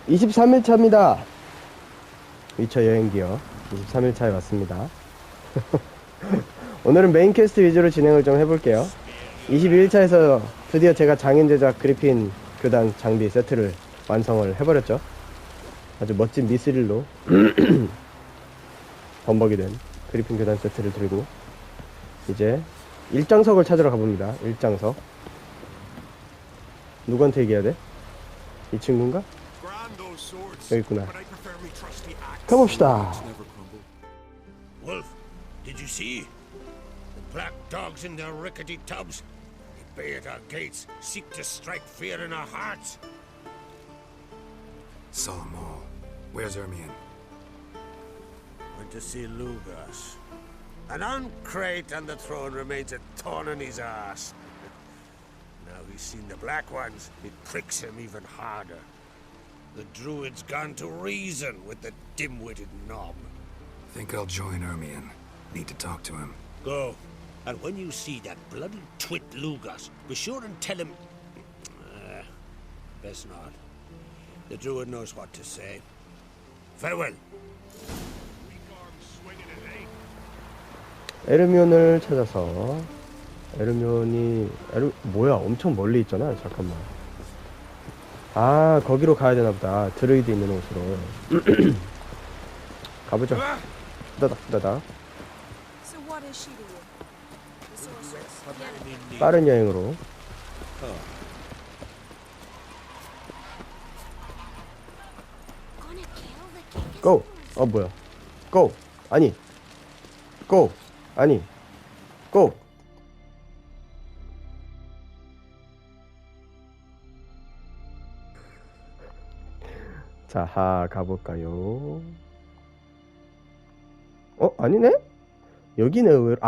23일차입니다. 위쳐 여행기요. 23일차에 왔습니다. 오늘은 메인 퀘스트 위주로 진행을 좀 해볼게요. 22일차에서 드디어 제가 장인 제작 그리핀 교단 장비 세트를 완성을 해버렸죠. 아주 멋진 미스릴로 범벅이 된 그리핀 교단 세트를 들고 이제 일장석을 찾으러 가봅니다. 일장석. 누구한테 얘기해야 돼? 이 친구인가? 여기 있구나. 가봅시다. Wolf, did you see? The black dogs in their rickety tubs. They bay at our gates, seek to strike fear in our hearts. Saw them all. Where's E르미온? Went to see Lugas. An uncrate on the throne remains a thorn in his ass. Now he's seen the black ones, it pricks him even harder. The druid's gone to reason with the dim-witted knob. Think I'll join E르미온. Need to talk to him. Go. And when you see that bloody twit Lugas, be sure and tell him... best not. The druid knows what to say. Farewell. 에르미온을 찾아서 에르미온이 뭐야 엄청 멀리 있잖아. 잠깐만. 아 거기로 가야 되나보다. 드루이드 있는 곳으로. 가보자. 후다닥. 빠른 여행으로. 고! 뭐야. 고! 아니. 고! 아니. 고! 자, 가볼까요? 아니네? 여기네, 의외로.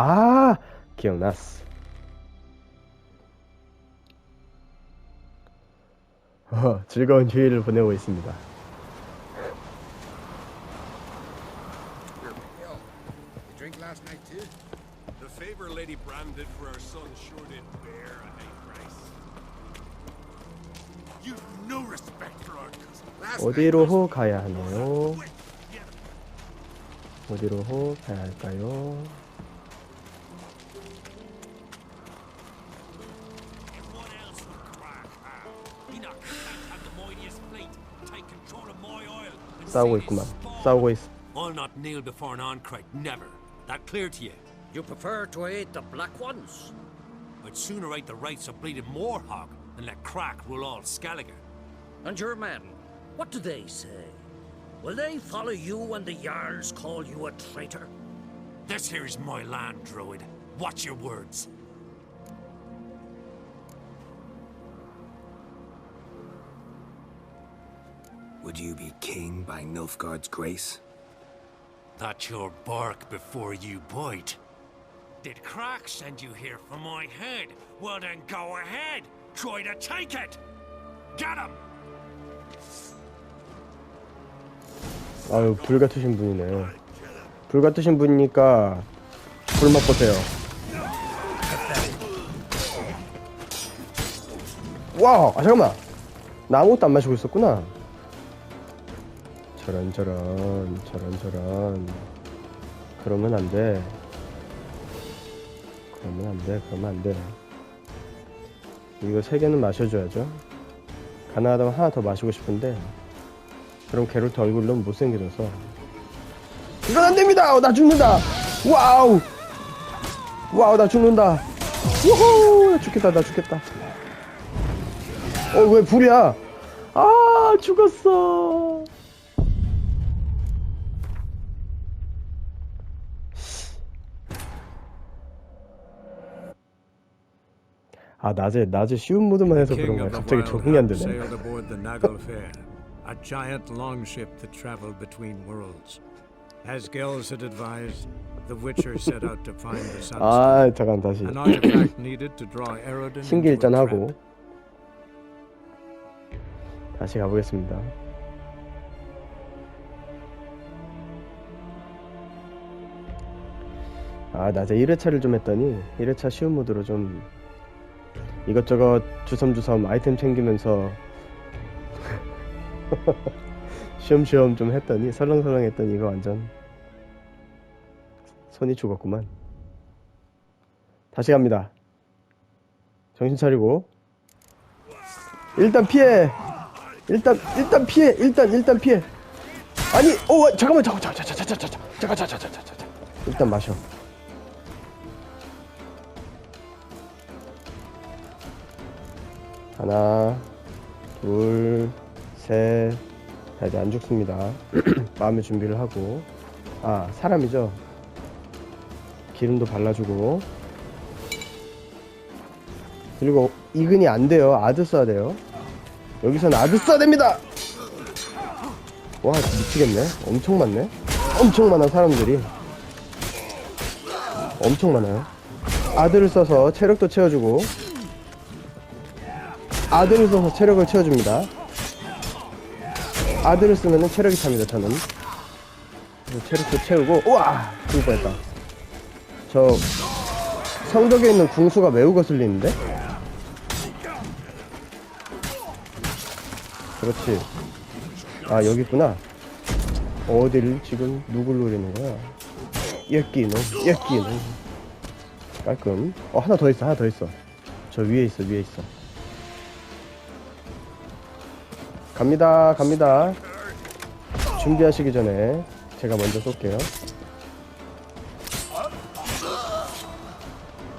기억났어. 즐거운 휴일을 보내고 있습니다. 어디로 가야 하나요? 어디로 가야 할까요? 싸우고 있구만. 싸우고 있어. I'll not kneel before an Ancrite, never. That clear to you? You prefer to aid the black ones? I'd sooner right the rights of bleeding Moorhog than let Crack rule all Skellige. And your men, what do they say? Will they follow you when the Jarls call you a traitor? This here is my land, Druid. Watch your words. Would you be king by Nilfgaard's grace? That's your bark before you bite. Did Crack send you here for my head? Well then go ahead. Try to take it. Get him. 아유 불같으신 분이네. 불같으신 분이니까 불 맛보세요. 와, 잠깐만. 나 아무것도 안 마시고 있었구나. 저런. 그러면 안 돼. 그러면 안 돼. 이거 3개는 마셔줘야죠. 가능하다면 하나 더 마시고 싶은데 그럼 게롤트 얼굴 너무 못생겨져서 이건 안 됩니다. 나 죽는다. 와우 나 죽는다. 우후 나 죽겠다. 왜 불이야? 죽었어. 낮에 쉬운 모드만 해서 그런 거야. 갑자기 적응이 안 되네. A giant longship that traveled between worlds. As Gels had advised, the Witcher set out to find the sunstone. 잠깐 다시. An artifact needed to draw Eredin 신기 into a 일전하고 trap. 다시 가보겠습니다. 낮에 1회차를 좀 했더니 1회차 쉬운 모드로 좀 이것저것 주섬주섬 아이템 챙기면서 시험시험 좀 했더니 설렁설렁 했더니 이거 완전 손이 죽었구만. 다시 갑니다. 정신 차리고 일단 피해. 일단 피해. 일단 피해. 아니, 잠깐만. 일단 마셔. 하나, 둘, 셋. 자, 이제 안 죽습니다. 마음의 준비를 하고. 아, 사람이죠. 기름도 발라주고. 그리고 이근이 안 돼요. 아드 써야 돼요. 여기서는 아드 써야 됩니다. 와, 미치겠네. 엄청 많네. 엄청 많아, 사람들이. 엄청 많아요. 아드를 써서 체력도 채워주고, 아드를 써서 체력을 채워줍니다. 아드를 쓰면은 체력이 찹니다, 저는. 체력도 채우고, 우와! 죽을 뻔했다. 저 성벽에 있는 궁수가 매우 거슬리는데? 그렇지. 아, 여기 있구나. 어디를 지금 누굴 노리는 거야? 예끼놈. 깔끔. 하나 더 있어. 저 위에 있어. 갑니다. 준비하시기 전에 제가 먼저 쏠게요.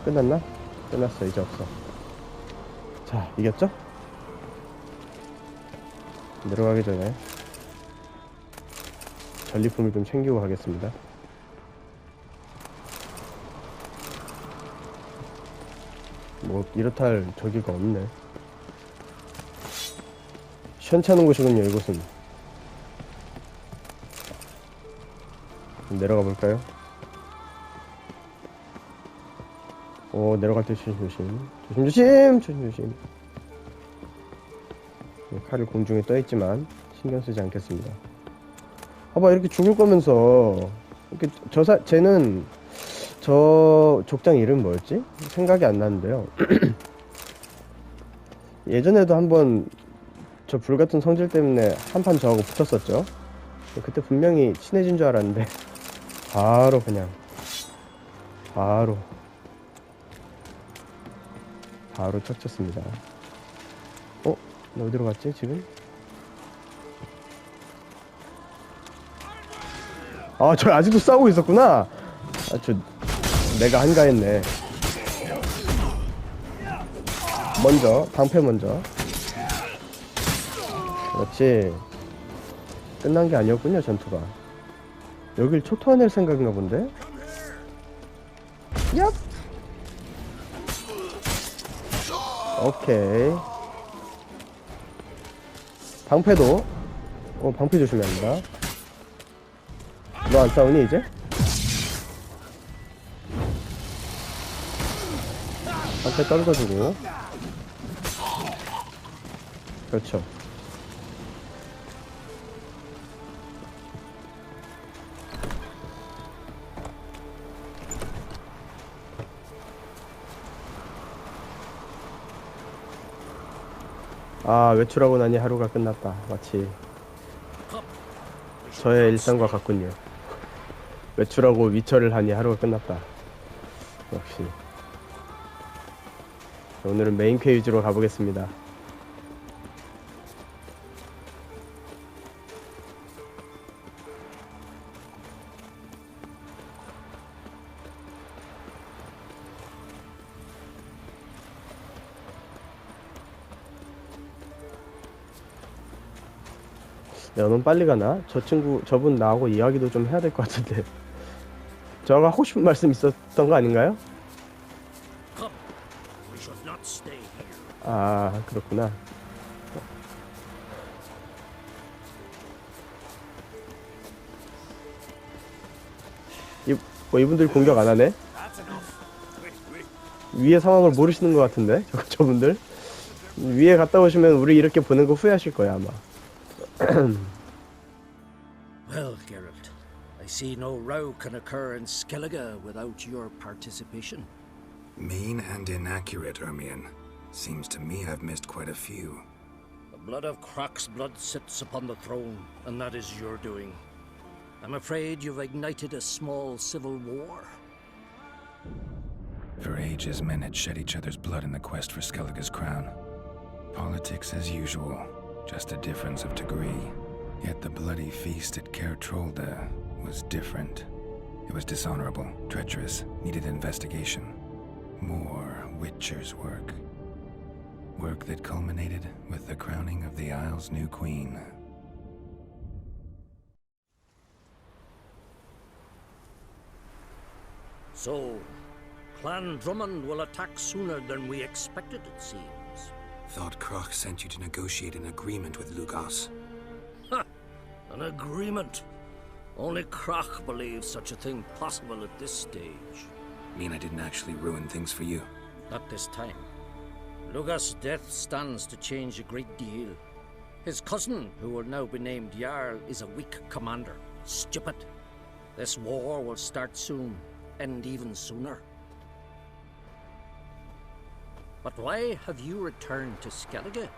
끝났나? 끝났어. 이제 없어. 자, 이겼죠? 내려가기 전에 전리품을 좀 챙기고 가겠습니다. 뭐 이렇다 할 저기가 없네. 시원찮은 곳이군요, 이곳은. 내려가 볼까요? 내려갈 때 조심. 칼이 공중에 떠있지만 신경 쓰지 않겠습니다. 봐봐, 이렇게 죽을 거면서 이렇게 쟤는 저 족장 이름 뭐였지? 생각이 안 나는데요. 예전에도 한번 저 불같은 성질 때문에 한판 저하고 붙었었죠. 그때 분명히 친해진 줄 알았는데 바로 척쳤습니다. 너 어디로 갔지 지금? 저 아직도 싸우고 있었구나. 내가 한가했네. 방패 먼저. 그렇지. 끝난 게 아니었군요, 전투가. 여길 초토화낼 생각인가 본데? 얍! 오케이. 방패도. 방패 조심해야 합니다. 너 안 싸우니, 이제? 방패 떨궈주고. 그렇죠. 외출하고 나니 하루가 끝났다. 마치 저의 일상과 같군요. 외출하고 위철을 하니 하루가 끝났다. 역시. 오늘은 메인 퀘 위주로 가보겠습니다. 넌 빨리 가나? 저분 나하고 이야기도 좀 해야 될 것 같은데. 저가 하고 싶은 말씀 있었던 거 아닌가요? 그렇구나. 이분들 공격 안 하네? 위의 상황을 모르시는 것 같은데? 저분들? 위에 갔다 오시면 우리 이렇게 보는 거 후회하실 거야, 아마. Well, Geralt, I see no row can occur in Skellige without your participation. Mean and inaccurate, E르미온. Seems to me I've missed quite a few. blood of Croc's blood sits upon the throne, and that is your doing. I'm afraid you've ignited a small civil war. For ages, men had shed each other's blood in the quest for Skellige's crown. Politics as usual, just a difference of degree. Yet the bloody feast at Caer Trolda was different. It was dishonorable, treacherous, needed investigation. More Witcher's work. Work that culminated with the crowning of the Isle's new queen. So, Clan Drummond will attack sooner than we expected, it seems. Thought Croc sent you to negotiate an agreement with Lugos. Ha! An agreement? Only Croc believes such a thing possible at this stage. Mean I didn't actually ruin things for you? Not this time. Lugos' death stands to change a great deal. His cousin, who will now be named Jarl, is a weak commander. Stupid. This war will start soon, end even sooner. But why have you returned to Skellige?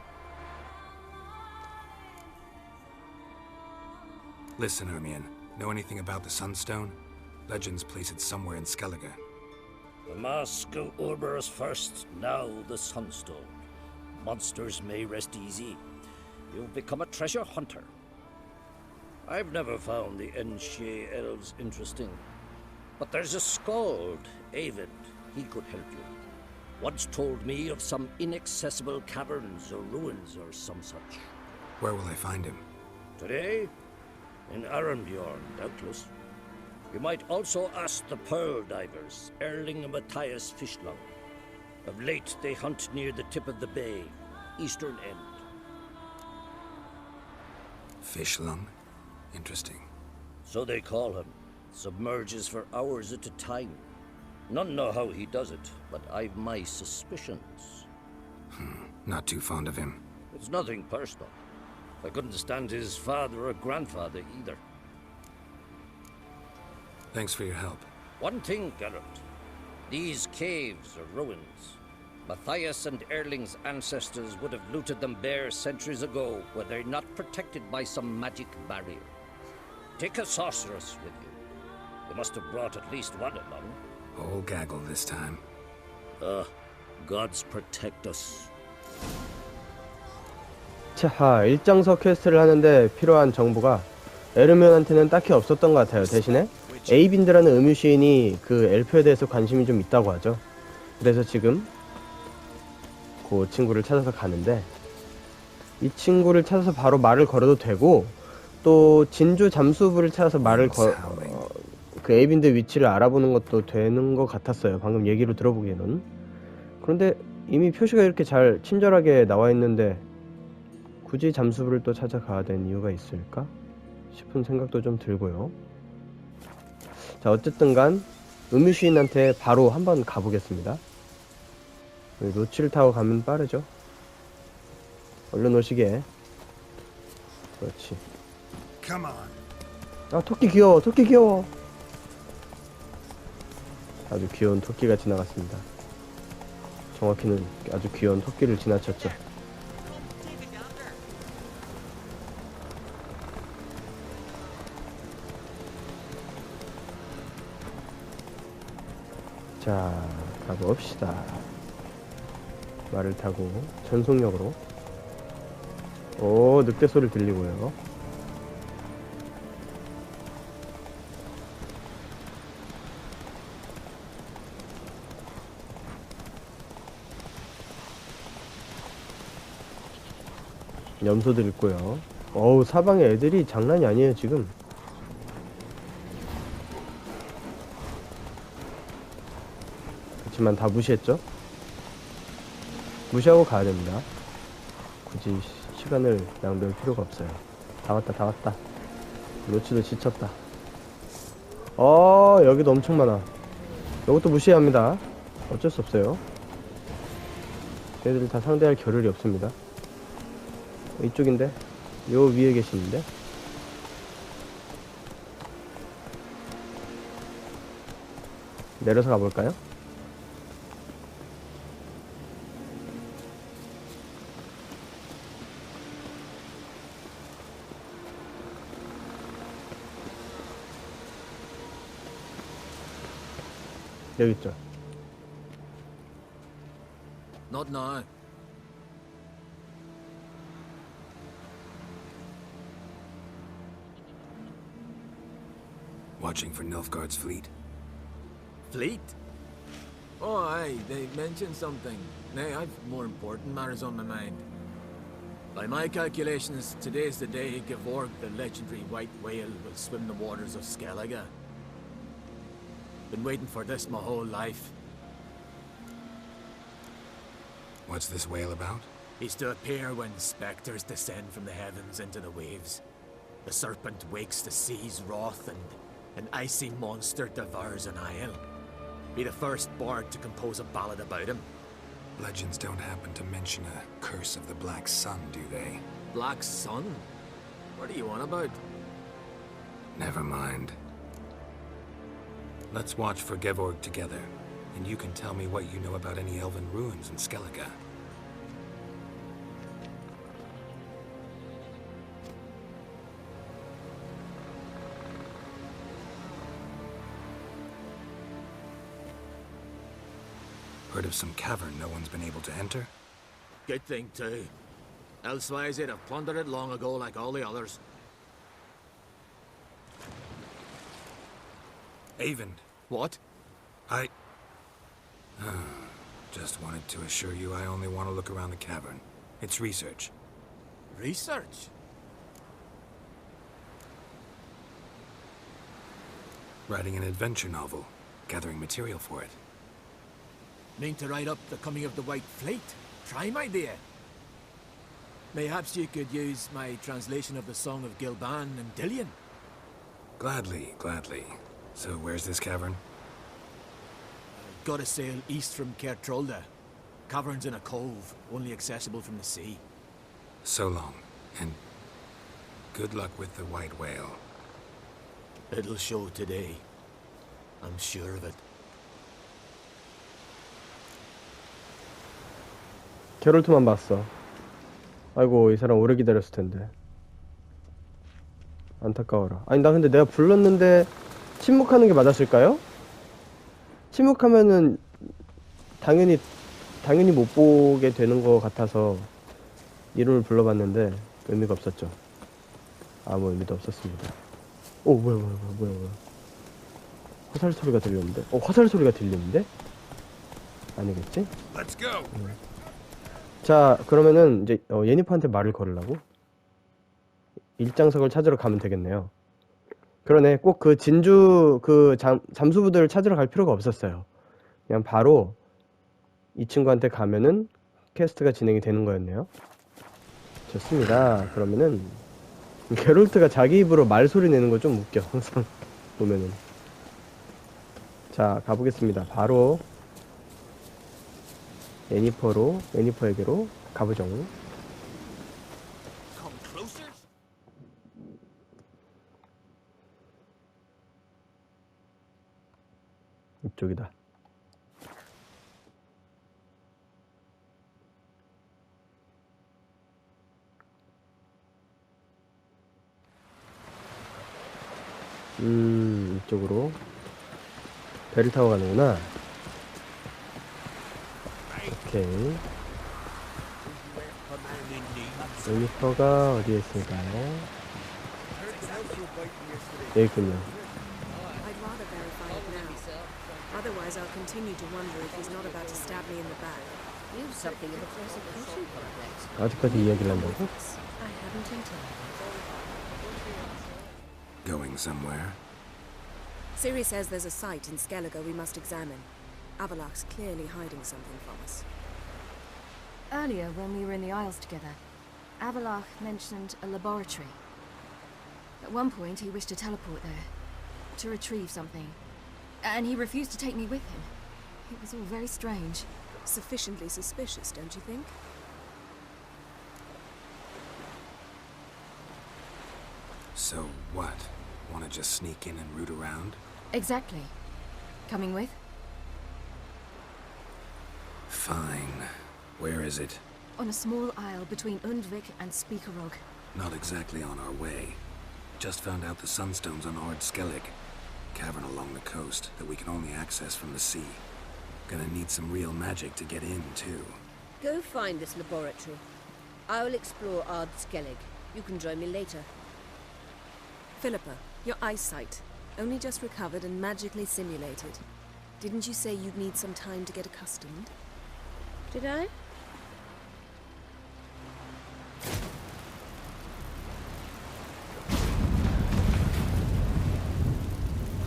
Listen, Eremirn. Know anything about the Sunstone? Legends place it somewhere in Skellige. The Mask of Urberus first, now the Sunstone. Monsters may rest easy. You've become a treasure hunter. I've never found the Enshe elves interesting. But there's a skald, Eyvind. He could help you. Once told me of some inaccessible caverns or ruins or some such. Where will I find him? Today? In Arambjorn, doubtless. You might also ask the Pearl Divers, Erling and Matthias Fishlung. Of late, they hunt near the tip of the bay, eastern end. Fishlung? Interesting. So they call him. Submerges for hours at a time. None know how he does it, but I've my suspicions. Not too fond of him. It's nothing personal. I couldn't stand his father or grandfather either. Thanks for your help. One thing, Geralt. These caves are ruins. Matthias and Erling's ancestors would have looted them bare centuries ago were they not protected by some magic barrier. Take a sorceress with you. You must have brought at least one along. Whole gaggle this time. Gods protect us. 자, 일장서 퀘스트를 하는데 필요한 정보가 에르미온한테는 딱히 없었던 것 같아요. 대신에 에이빈드라는 음유 시인이 그 엘프에 대해서 관심이 좀 있다고 하죠. 그래서 지금 그 친구를 찾아서 가는데, 이 친구를 찾아서 바로 말을 걸어도 되고, 또 진주 잠수부를 찾아서 그 에이빈드 위치를 알아보는 것도 되는 것 같았어요. 방금 얘기로 들어보기에는. 그런데 이미 표시가 이렇게 잘 친절하게 나와 있는데 굳이 잠수부를 또 찾아가야 되는 이유가 있을까 싶은 생각도 좀 들고요. 자, 어쨌든 간 음유 시인한테 바로 한번 가보겠습니다. 로치를 타고 가면 빠르죠. 얼른 오시게. 그렇지. 아, 토끼 귀여워. 토끼 귀여워. 아주 귀여운 토끼가 지나갔습니다. 정확히는 아주 귀여운 토끼를 지나쳤죠. 자, 가봅시다. 말을 타고 전속력으로. 오, 늑대 소리 들리고요. 염소들 있고요. 어우, 사방에 애들이 장난이 아니에요 지금. 그렇지만 다 무시했죠. 무시하고 가야 됩니다. 굳이 시간을 낭비할 필요가 없어요. 다 왔다 다 왔다. 로치도 지쳤다. 여기도 엄청 많아. 이것도 무시해야 합니다. 어쩔 수 없어요. 얘들 다 상대할 겨를이 없습니다. 이쪽인데? 요 위에 계시는데? 내려서 가볼까요? 여기 있죠. Not now. Watching for Nilfgaard's fleet? Fleet? Oh, aye, they mentioned something. Nay, I've more important matters on my mind. By my calculations, today's the day Gevorg, the legendary white whale, will swim the waters of Skellige. Been waiting for this my whole life. What's this whale about? He's to appear when spectres descend from the heavens into the waves. The serpent wakes the sea's wrath, and an icy monster devours an isle. Be the first bard to compose a ballad about him. Legends don't happen to mention a curse of the Black Sun, do they? Black Sun? What are you on about? Never mind. Let's watch for Gevorg together, and you can tell me what you know about any elven ruins in Skellige. Heard of some cavern no one's been able to enter? Good thing, too. Elsewise, they'd have plundered it long ago like all the others. Eyvind, What? I... Just wanted to assure you I only want to look around the cavern. It's research. Research? Writing an adventure novel. Gathering material for it. Mean to write up the coming of the White Fleet? Prime idea. Mayhaps you could use my translation of the Song of Gilban and Dillion. Gladly, gladly. So where's this cavern? Gotta sail east from Kertrolda. Caverns in a cove, only accessible from the sea. So long, and good luck with the white whale. It'll show today. I'm sure of it. 게롤트만 봤어. 아이고, 이 사람 오래 기다렸을 텐데. 안타까워라. 아니, 나 근데 내가 불렀는데 침묵하는 게 맞았을까요? 침묵하면은 당연히 못 보게 되는 것 같아서 이름을 불러봤는데 의미가 없었죠. 아무 의미도 없었습니다. 오, 뭐야. 화살 소리가 들리는데? 화살 소리가 들리는데? 아니겠지? Let's go! 자, 그러면은 이제 예니퍼한테 말을 걸으려고 일장석을 찾으러 가면 되겠네요. 그러네. 꼭 그 진주 잠수부들을 찾으러 갈 필요가 없었어요. 그냥 바로 이 친구한테 가면은 퀘스트가 진행이 되는 거였네요. 좋습니다. 그러면은 게롤트가 자기 입으로 말소리 내는 거 좀 웃겨. 항상 보면은. 자, 가보겠습니다. 바로 예니퍼에게로 가보자고. 이쪽이다. 이쪽으로 배를 타고 가는구나. 오케이. 예니퍼가 어디에 있을까요? 여기 있군요. I'd rather verify it now. Otherwise, I'll continue to wonder if he's not about to stab me in the back. You've something of a persecution project. 아직까지 이야기를 한다고? I haven't intended. Going somewhere? Siri says there's a site in Skellige we must examine. Avalak's clearly hiding something from us. Earlier, when we were in the Isles together, Abalak mentioned a laboratory. At one point, he wished to teleport there, to retrieve something. And he refused to take me with him. It was all very strange. Sufficiently suspicious, don't you think? So what? Want to just sneak in and root around? Exactly. Coming with? Fine. Where is it? On a small isle between Undvik and Speakerog. Not exactly on our way. Just found out the sunstones on Ard Skellig. cavern along the coast that we can only access from the sea. Gonna need some real magic to get in, too. Go find this laboratory. I'll explore Ard Skellig. You can join me later. Philippa, your eyesight. Only just recovered and magically simulated. Didn't you say you'd need some time to get accustomed? Did I?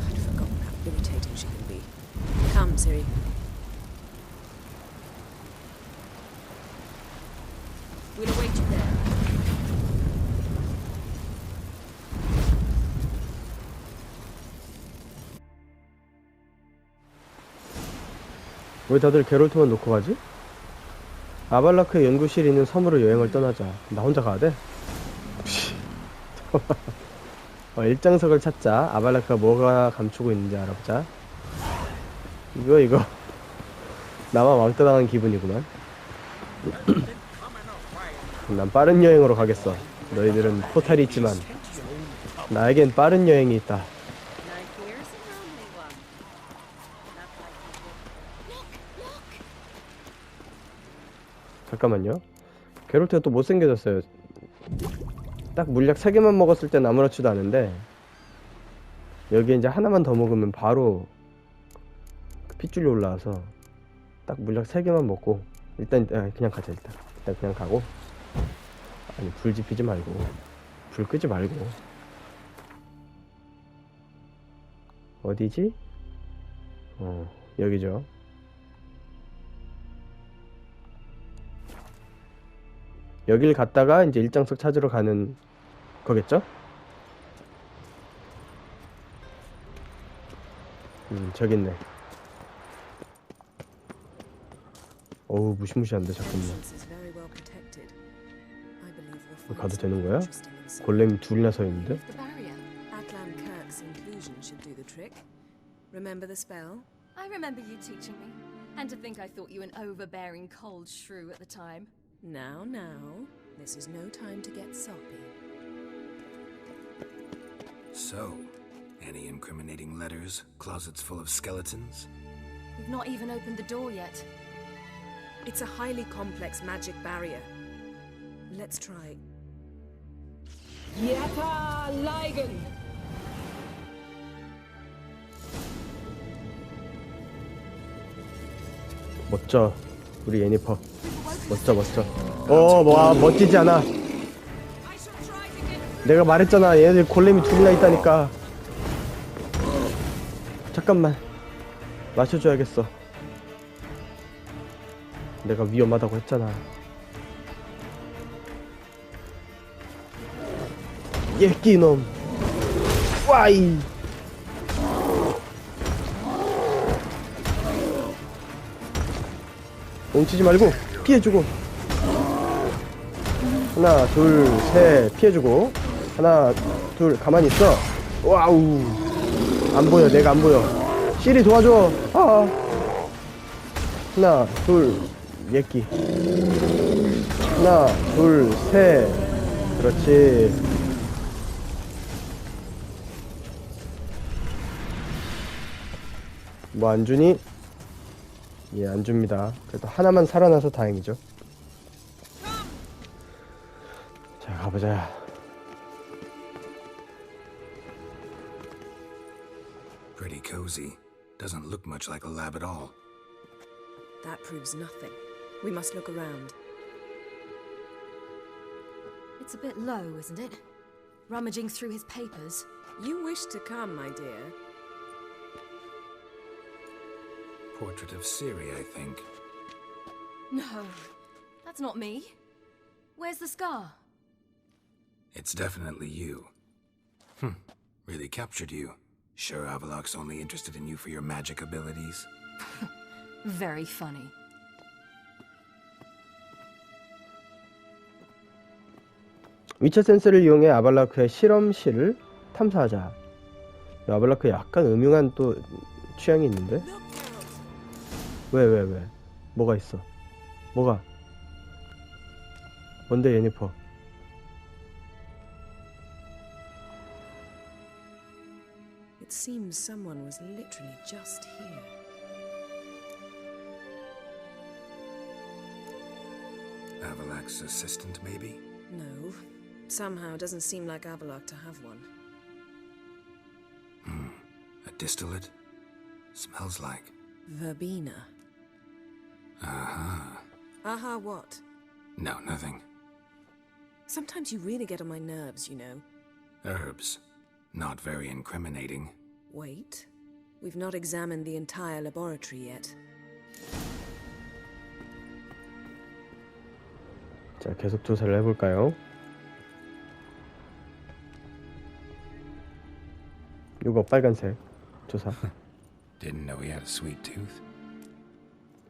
I'd forgotten how irritating she can be. Come, Ciri. We'll await you there. 왜 다들 게롤트만 놓고 가지? 아발라크의 연구실이 있는 섬으로 여행을 떠나자. 나 혼자 가야 돼? 일장석을 찾자. 아발라크가 뭐가 감추고 있는지 알아보자. 이거 나만 왕따 당한 기분이구만. 난 빠른 여행으로 가겠어. 너희들은 포탈이 있지만 나에겐 빠른 여행이 있다. 잠깐만요. 게롤트가 또 못생겨졌어요. 딱 물약 3개만 먹었을 땐 아무렇지도 않은데 여기에 이제 하나만 더 먹으면 바로 핏줄이 올라와서 딱 물약 3개만 먹고 일단 그냥 가자. 일단 그냥 가고. 아니 불 지피지 말고 불 끄지 말고. 어디지? 여기죠. 여길 갔다가 이제 일장석 찾으러 가는 거겠죠? 저기 있네. 어우 무시무시한데. 잠깐만. 가도 되는 거야? 골렘이 둘이나 서 있는데? Remember the spell? I remember you teaching me. And to think I thought you an overbearing cold shrew at the time. Now, this is no time to get soppy. So, any incriminating letters? Closets full of skeletons? We've not even opened the door yet. It's a highly complex magic barrier. Let's try. Yapa Ligen! 멋져. 우리 예니퍼. 멋져. 뭐야 멋지지 않아. 내가 말했잖아. 얘네들 골렘이 둘이나 있다니까. 잠깐만. 마셔줘야겠어. 내가 위험하다고 했잖아. 예끼놈. 와이. 뭉치지 말고 피해주고. 하나 둘 셋 피해주고. 하나 둘 가만히 있어. 와우 안 보여. 내가 안 보여. 시리 도와줘. 하나 둘 예끼. 하나 둘 셋. 그렇지. 뭐 안 주니? 예, 안 줍니다. 그래도 하나만 살아나서 다행이죠. 자, 가보자. Pretty cozy. Doesn't look much like a lab at all. That proves nothing. We must look around. It's a bit low, isn't it? Rummaging through his papers. You wish to come, my dear. Portrait of Ciri, I think. No, that's not me. Where's the scar? It's definitely you. Really captured you. Sure Avalok's only interested in you for your magic abilities? Very funny. 위쳐 센서를 이용해 아발라크의 실험실을 탐사하자. 아발라크 약간 음흉한 또 취향이 있는데? 왜? 뭐가 있어? 뭐가? 뭔데 예니퍼? It's seems someone was literally just here. Avalak's assistant, maybe? No. Somehow it doesn't seem like Abalak to have one. A distillate? Smells like... Verbena. Aha. Aha what? No, nothing. Sometimes you really get on my nerves, you know. Herbs. Not very incriminating. Wait. We've not examined the entire laboratory yet. 자, 계속 조사를 해볼까요? 이거 빨간색 조사. Didn't know he had a sweet tooth.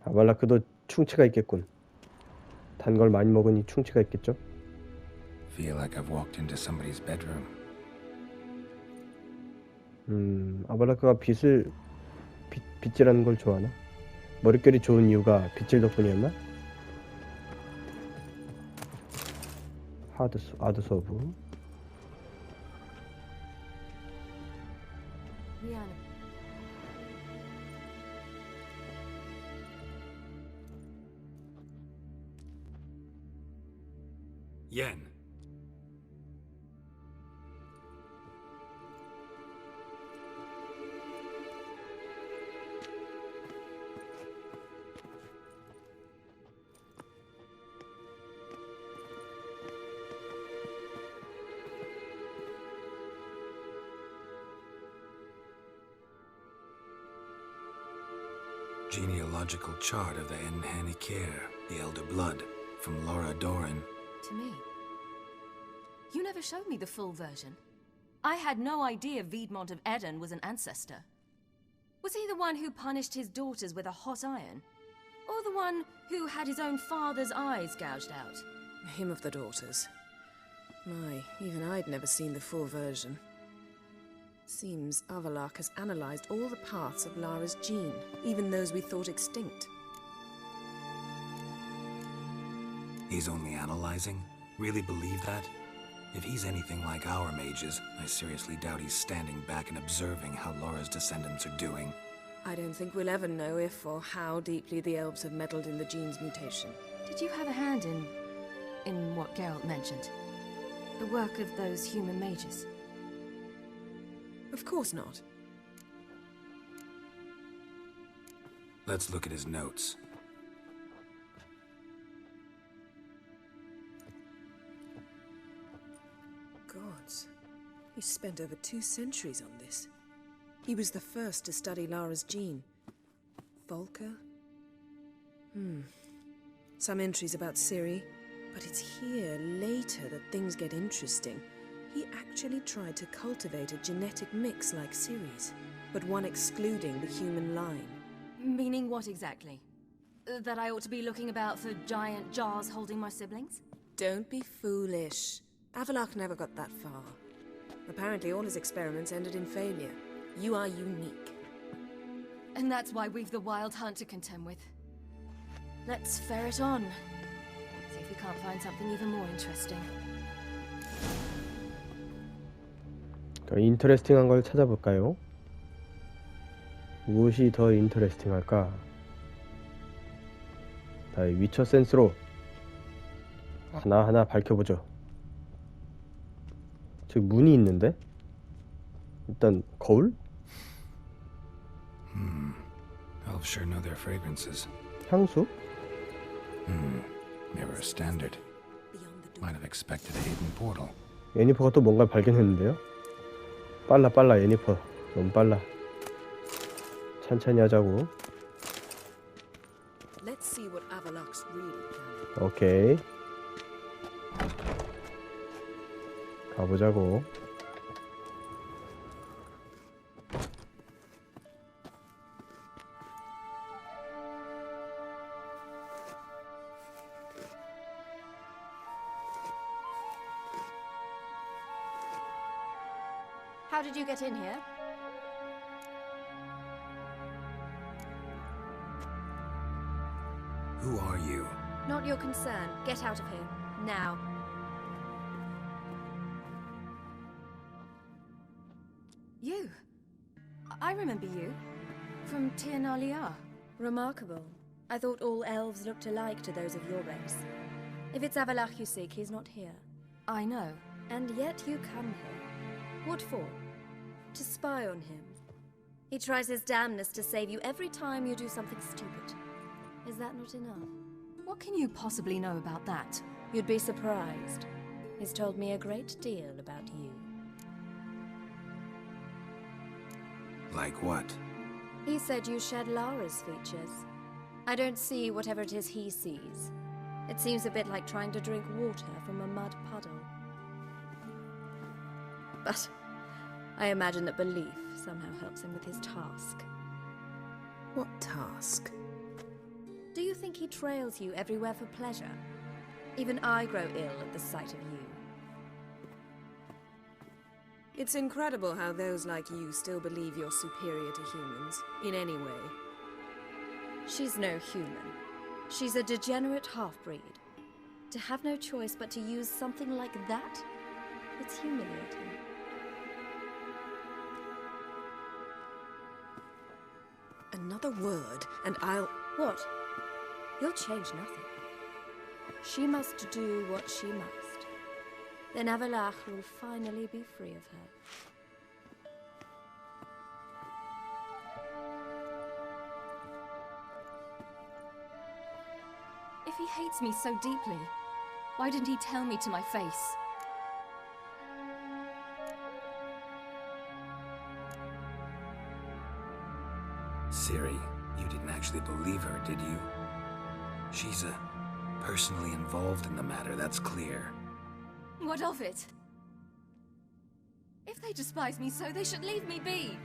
아발라크도 충치가 있겠군. 단 걸 많이 먹으니 충치가 있겠죠? Feel like I've walked into somebody's bedroom. 아발라크가 빗질하는 걸 좋아하나? 머릿결이 좋은 이유가 빗질 덕분이었나? 아드 서브. 미안해. Yen. Genealogical chart of the Enhanikir, the Elder Blood, from Laura Doran. To me. You never showed me the full version. I had no idea Viedmont of Eden was an ancestor. Was he the one who punished his daughters with a hot iron? Or the one who had his own father's eyes gouged out? Him of the daughters. My, even I'd never seen the full version. Seems Avalak has analyzed all the parts of Lara's gene, even those we thought extinct. He's only analyzing? Really believe that? If he's anything like our mages, I seriously doubt he's standing back and observing how Laura's descendants are doing. I don't think we'll ever know if or how deeply the elves have meddled in the gene's mutation. Did you have a hand in what Geralt mentioned? The work of those human mages? Of course not. Let's look at his notes. Gods. He spent over 2 centuries on this. He was the first to study Lara's gene. Volker? Some entries about Ciri, but it's here later that things get interesting. He actually tried to cultivate a genetic mix like Ciri's, but one excluding the human line. Meaning what exactly? That I ought to be looking about for giant jars holding my siblings? Don't be foolish. Avalak never got that far. Apparently all his experiments ended in failure. You are unique. And that's why we've the wild hunt to contend with. Let's ferret on. See if we can't find something even more interesting. 더 인터레스팅한 걸 찾아볼까요? 무엇이 더 인터레스팅할까? 나의 위쳐 센스로 하나하나 밝혀보죠. 저기 문이 있는데? 일단 거울? Elves sure know their fragrances. 향수? Never a standard. Might have expected a hidden portal. 예니퍼가 또 뭔가 발견했는데요? 빨라 예니퍼. 너무 빨라. 천천히 하자고. Let's see what Avalak's really planning. 오케이. 가보자고. How did you get in here? Who are you? Not your concern. Get out of here. Now. You. I remember you. From Tirnalia. Remarkable. I thought all elves looked alike to those of your race. If it's Abalak you seek, he's not here. I know. And yet you come here. What for? To spy on him. He tries his damnedest to save you every time you do something stupid. Is that not enough? What can you possibly know about that? You'd be surprised. He's told me a great deal about you. Like what? He said you shared Lara's features. I don't see whatever it is he sees. It seems a bit like trying to drink water from a mud puddle. But I imagine that belief somehow helps him with his task. What task? Do you think he trails you everywhere for pleasure? Even I grow ill at the sight of you. It's incredible how those like you still believe you're superior to humans, in any way. She's no human. She's a degenerate half-breed. To have no choice but to use something like that? It's humiliating. Another word, and I'll... What? You'll change nothing. She must do what she must. Then Avalach will finally be free of her. If he hates me so deeply, why didn't he tell me to my face? Ciri, you didn't actually believe her, did you? She's personally involved in the matter, that's clear. What of it? If they despise me so, they should leave me be.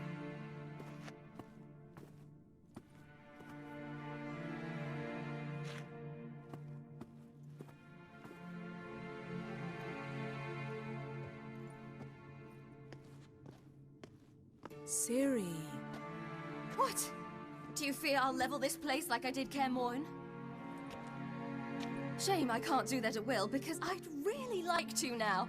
Ciri. What? Do you fear I'll level this place like I did Kaer Morhen? Shame I can't do that at will, because I'd really like to now.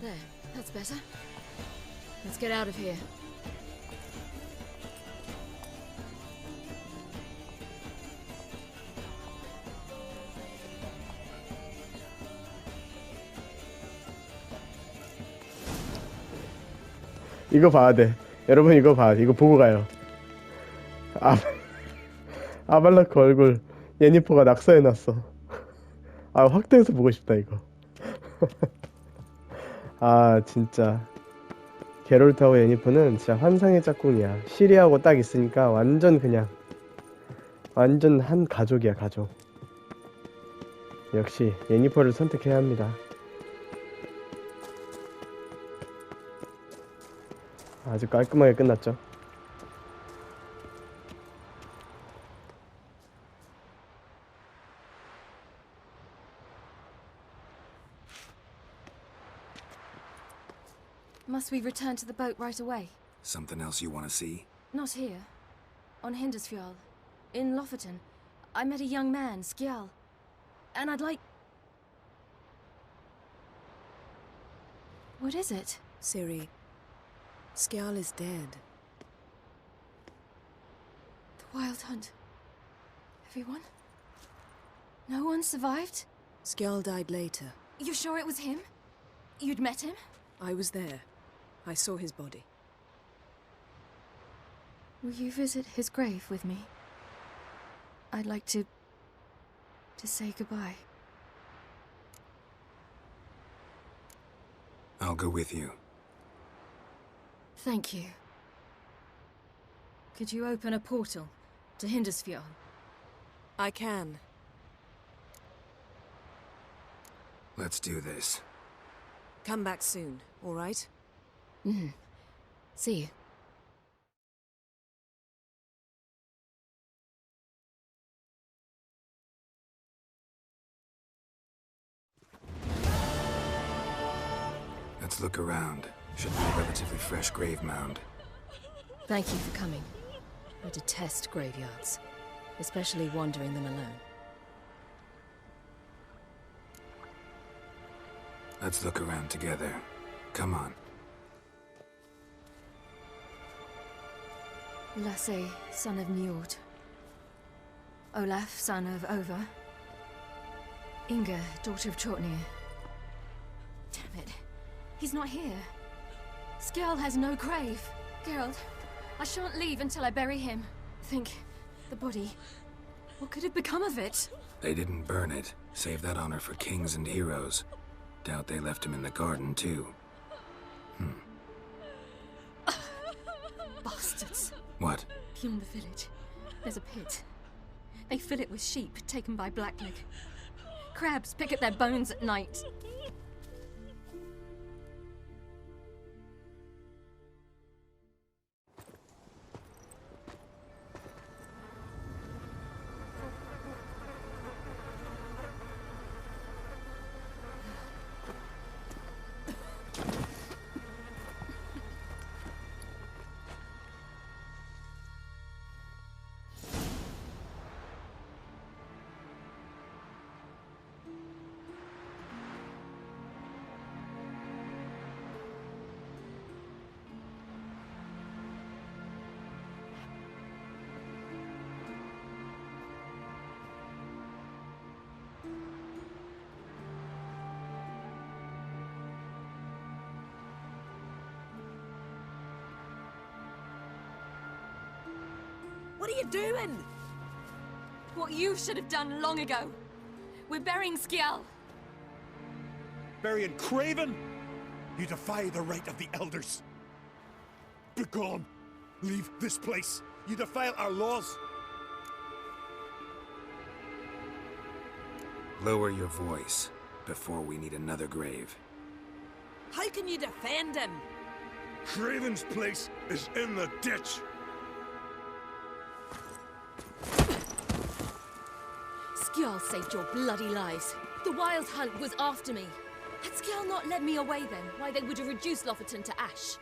There, that's better. Let's get out of here. 이거 봐야 돼. 여러분 이거 봐. 이거 보고 가요. 아발라크 얼굴 예니퍼가 낙서해놨어. 아 확대해서 보고 싶다 이거. 아 진짜 게롤트하고 예니퍼는 진짜 환상의 짝꿍이야. 시리하고 딱 있으니까 완전 한 가족이야, 가족. 역시 예니퍼를 선택해야 합니다. 아주 깔끔하게 끝났죠. Must we return to the boat right away? Something else you want to see? Not here. On Hindersfjall. In Lofoten. I met a young man, Skjal. And I'd like... What is it? Ciri, Skjal is dead. The Wild Hunt. Everyone? No one survived? Skjal died later. You're sure it was him? You'd met him? I was there. I saw his body. Will you visit his grave with me? I'd like to say goodbye. I'll go with you. Thank you. Could you open a portal to Hindersfjall? I can. Let's do this. Come back soon, all right? See you. Let's look around. Should be a relatively fresh grave mound. Thank you for coming. I detest graveyards, especially wandering them alone. Let's look around together. Come on. Lasse, son of Njord. Olaf, son of Over. Inga, daughter of Trotnir. Damn it. He's not here. Skjal has no grave. Geralt, I shan't leave until I bury him. Think, the body. What could have become of it? They didn't burn it. Save that honor for kings and heroes. Doubt they left him in the garden, too. Bastards. What? Beyond the village, there's a pit. They fill it with sheep taken by Blackleg. Crabs pick at their bones at night. What are you doing? What you should have done long ago. We're burying Skjal. Burying Craven? You defy the right of the elders. Begone! Leave this place. You defile our laws. Lower your voice before we need another grave. How can you defend him? Craven's place is in the ditch. Skjal saved your bloody lives. The Wild Hunt was after me. Had Skjal not led me away then, why they would have reduced Lofoten to ash.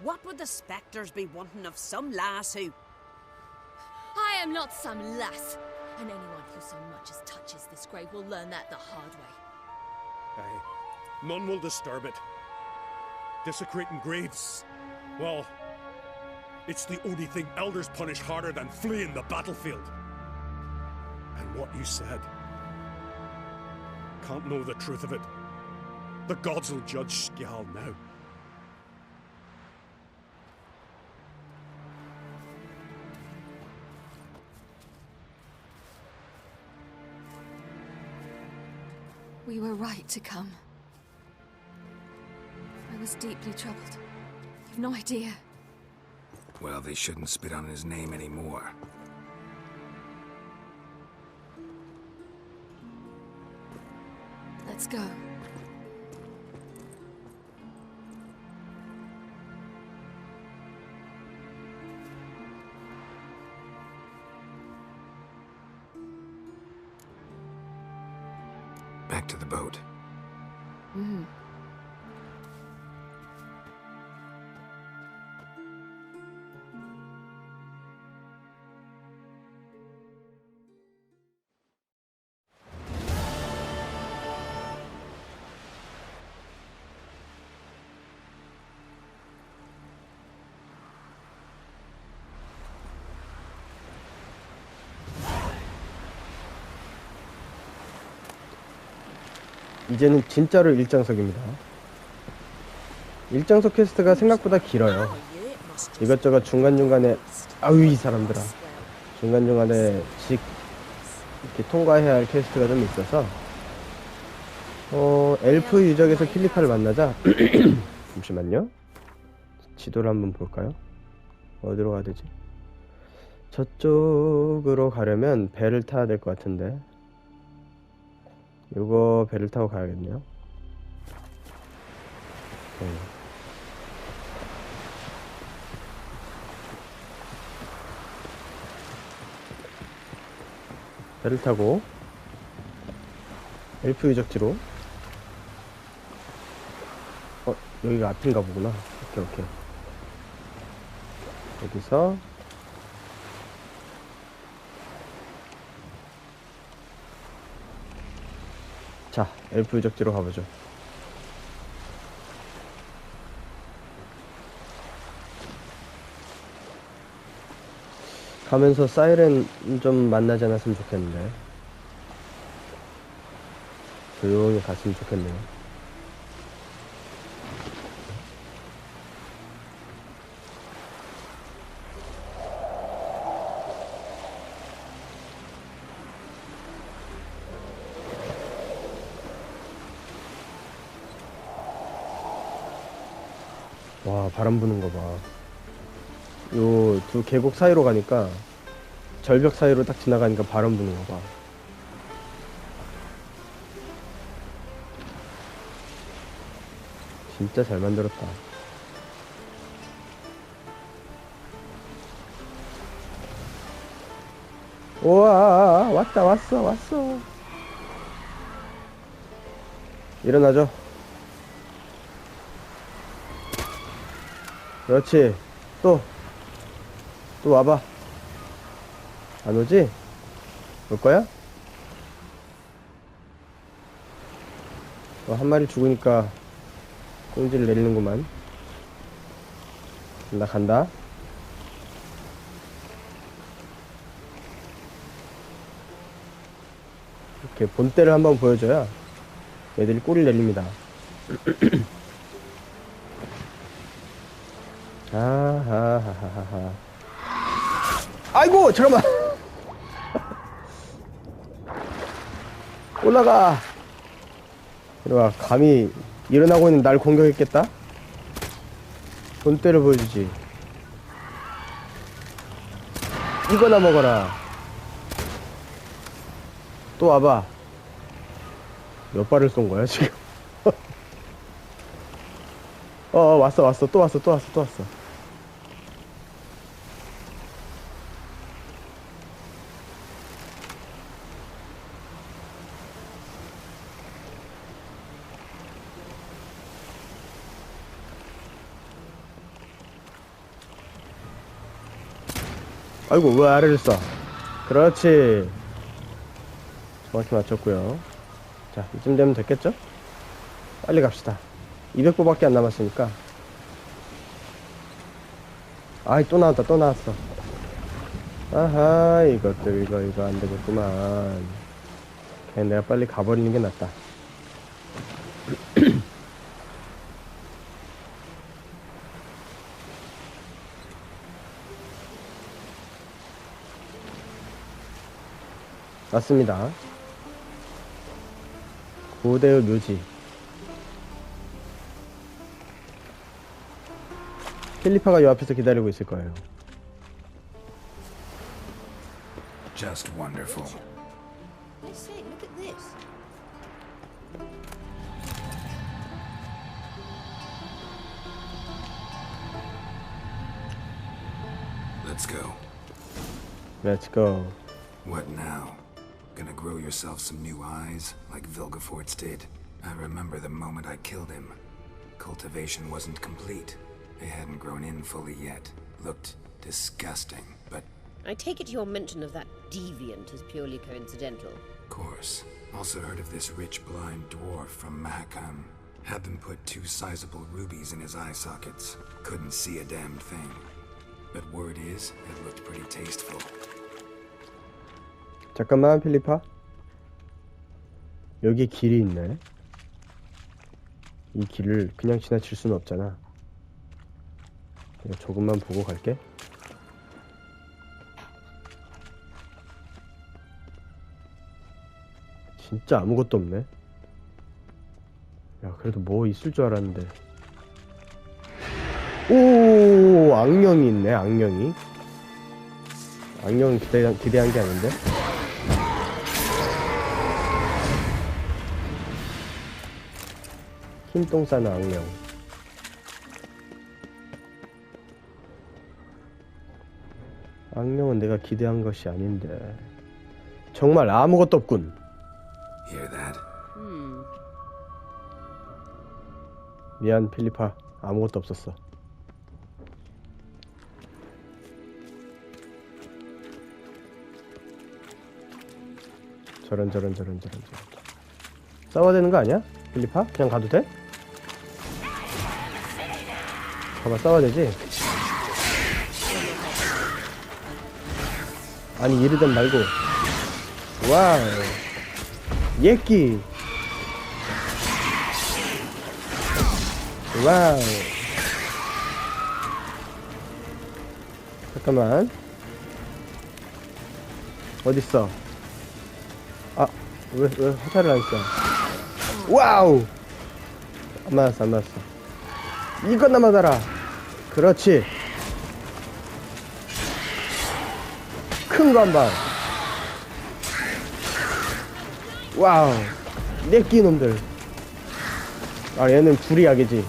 What would the spectres be wanting of some lass who... I am not some lass. And anyone who so much as touches this grave will learn that the hard way. Aye. None will disturb it. Desecrating graves. Well, it's the only thing elders punish harder than fleeing the battlefield. And what you said. Can't know the truth of it. The gods will judge Skjal now. We were right to come. I was deeply troubled. I've no idea. Well, they shouldn't spit on his name anymore. Let's go. Back to the boat. Mm. 이제는 진짜로 일장석입니다. 일장석 퀘스트가 생각보다 길어요. 이것저것 중간중간에 아유 이 사람들아 중간중간에 이렇게 통과해야 할 퀘스트가 좀 있어서 엘프 유적에서 필리파를 만나자 잠시만요. 지도를 한번 볼까요? 어디로 가야 되지? 저쪽으로 가려면 배를 타야 될 것 같은데 요거 배를 타고 가야겠네요. 배를 타고 엘프 유적지로 여기가 앞인가 보구나. 오케이 여기서 자, 엘프 유적지로 가보죠. 가면서 사이렌 좀 만나지 않았으면 좋겠는데 조용히 갔으면 좋겠네요. 와 바람 부는 거 봐. 요 두 계곡 사이로 가니까 절벽 사이로 딱 지나가니까 바람 부는 거 봐. 진짜 잘 만들었다. 우와 왔어. 일어나죠. 그렇지. 또 와봐. 안 오지? 올 거야? 한 마리 죽으니까 꽁지를 내리는구만. 나 간다. 이렇게 본때를 한번 보여줘야 애들이 꼬리를 내립니다. 아하하하하. 아이고 잠깐만. 올라가. 이리와. 감히 일어나고 있는 날 공격했겠다. 본때를 보여주지. 이거나 먹어라. 또 와봐. 몇 발을 쏜 거야 지금? 왔어. 또 왔어. 아이고 왜 아래를 쏴. 그렇지. 정확히 맞췄고요. 자 이쯤 되면 됐겠죠? 빨리 갑시다. 200보밖에 안 남았으니까. 아이 또 나왔어. 아하 이것들 이거 안 되겠구만. 그냥 내가 빨리 가버리는 게 낫다. 맞습니다. 고대의 묘지. 필리파가 요 앞에서 기다리고 있을 거예요. Just wonderful. I say, look at this. Let's go. Let's go. What now? Gonna grow yourself some new eyes, like Vilgefortz did? I remember the moment I killed him. Cultivation wasn't complete. They hadn't grown in fully yet. Looked disgusting, but... I take it your mention of that deviant is purely coincidental. Of course. Also heard of this rich blind dwarf from Mahakam. Had them put 2 sizable rubies in his eye sockets. Couldn't see a damned thing. But word is, it looked pretty tasteful. 잠깐만, 필리파. 여기 길이 있네. 이 길을 그냥 지나칠 수는 없잖아. 내가 조금만 보고 갈게. 진짜 아무것도 없네. 야, 그래도 뭐 있을 줄 알았는데. 오, 악령이 있네, 악령이. 악령은 기대한 게 아닌데. 흰똥 싸는 악령. 악령은 내가 기대한 것이 아닌데. 정말 아무것도 없군. Hear that? 미안, 필리파. 아무것도 없었어. 저런. 싸워야 되는 거 아니야? 필리파? 그냥 가도 돼? 봐봐, 싸워야 되지? 아니, 이르든 말고. 와우. 예끼. 와우. 잠깐만. 어딨어? 아, 왜 화살을 안 쏴? 와우! 안 맞았어. 이건 남아달아. 그렇지. 큰 거 한 방. 와우. 내끼 놈들. 아, 얘는 불이 약이지.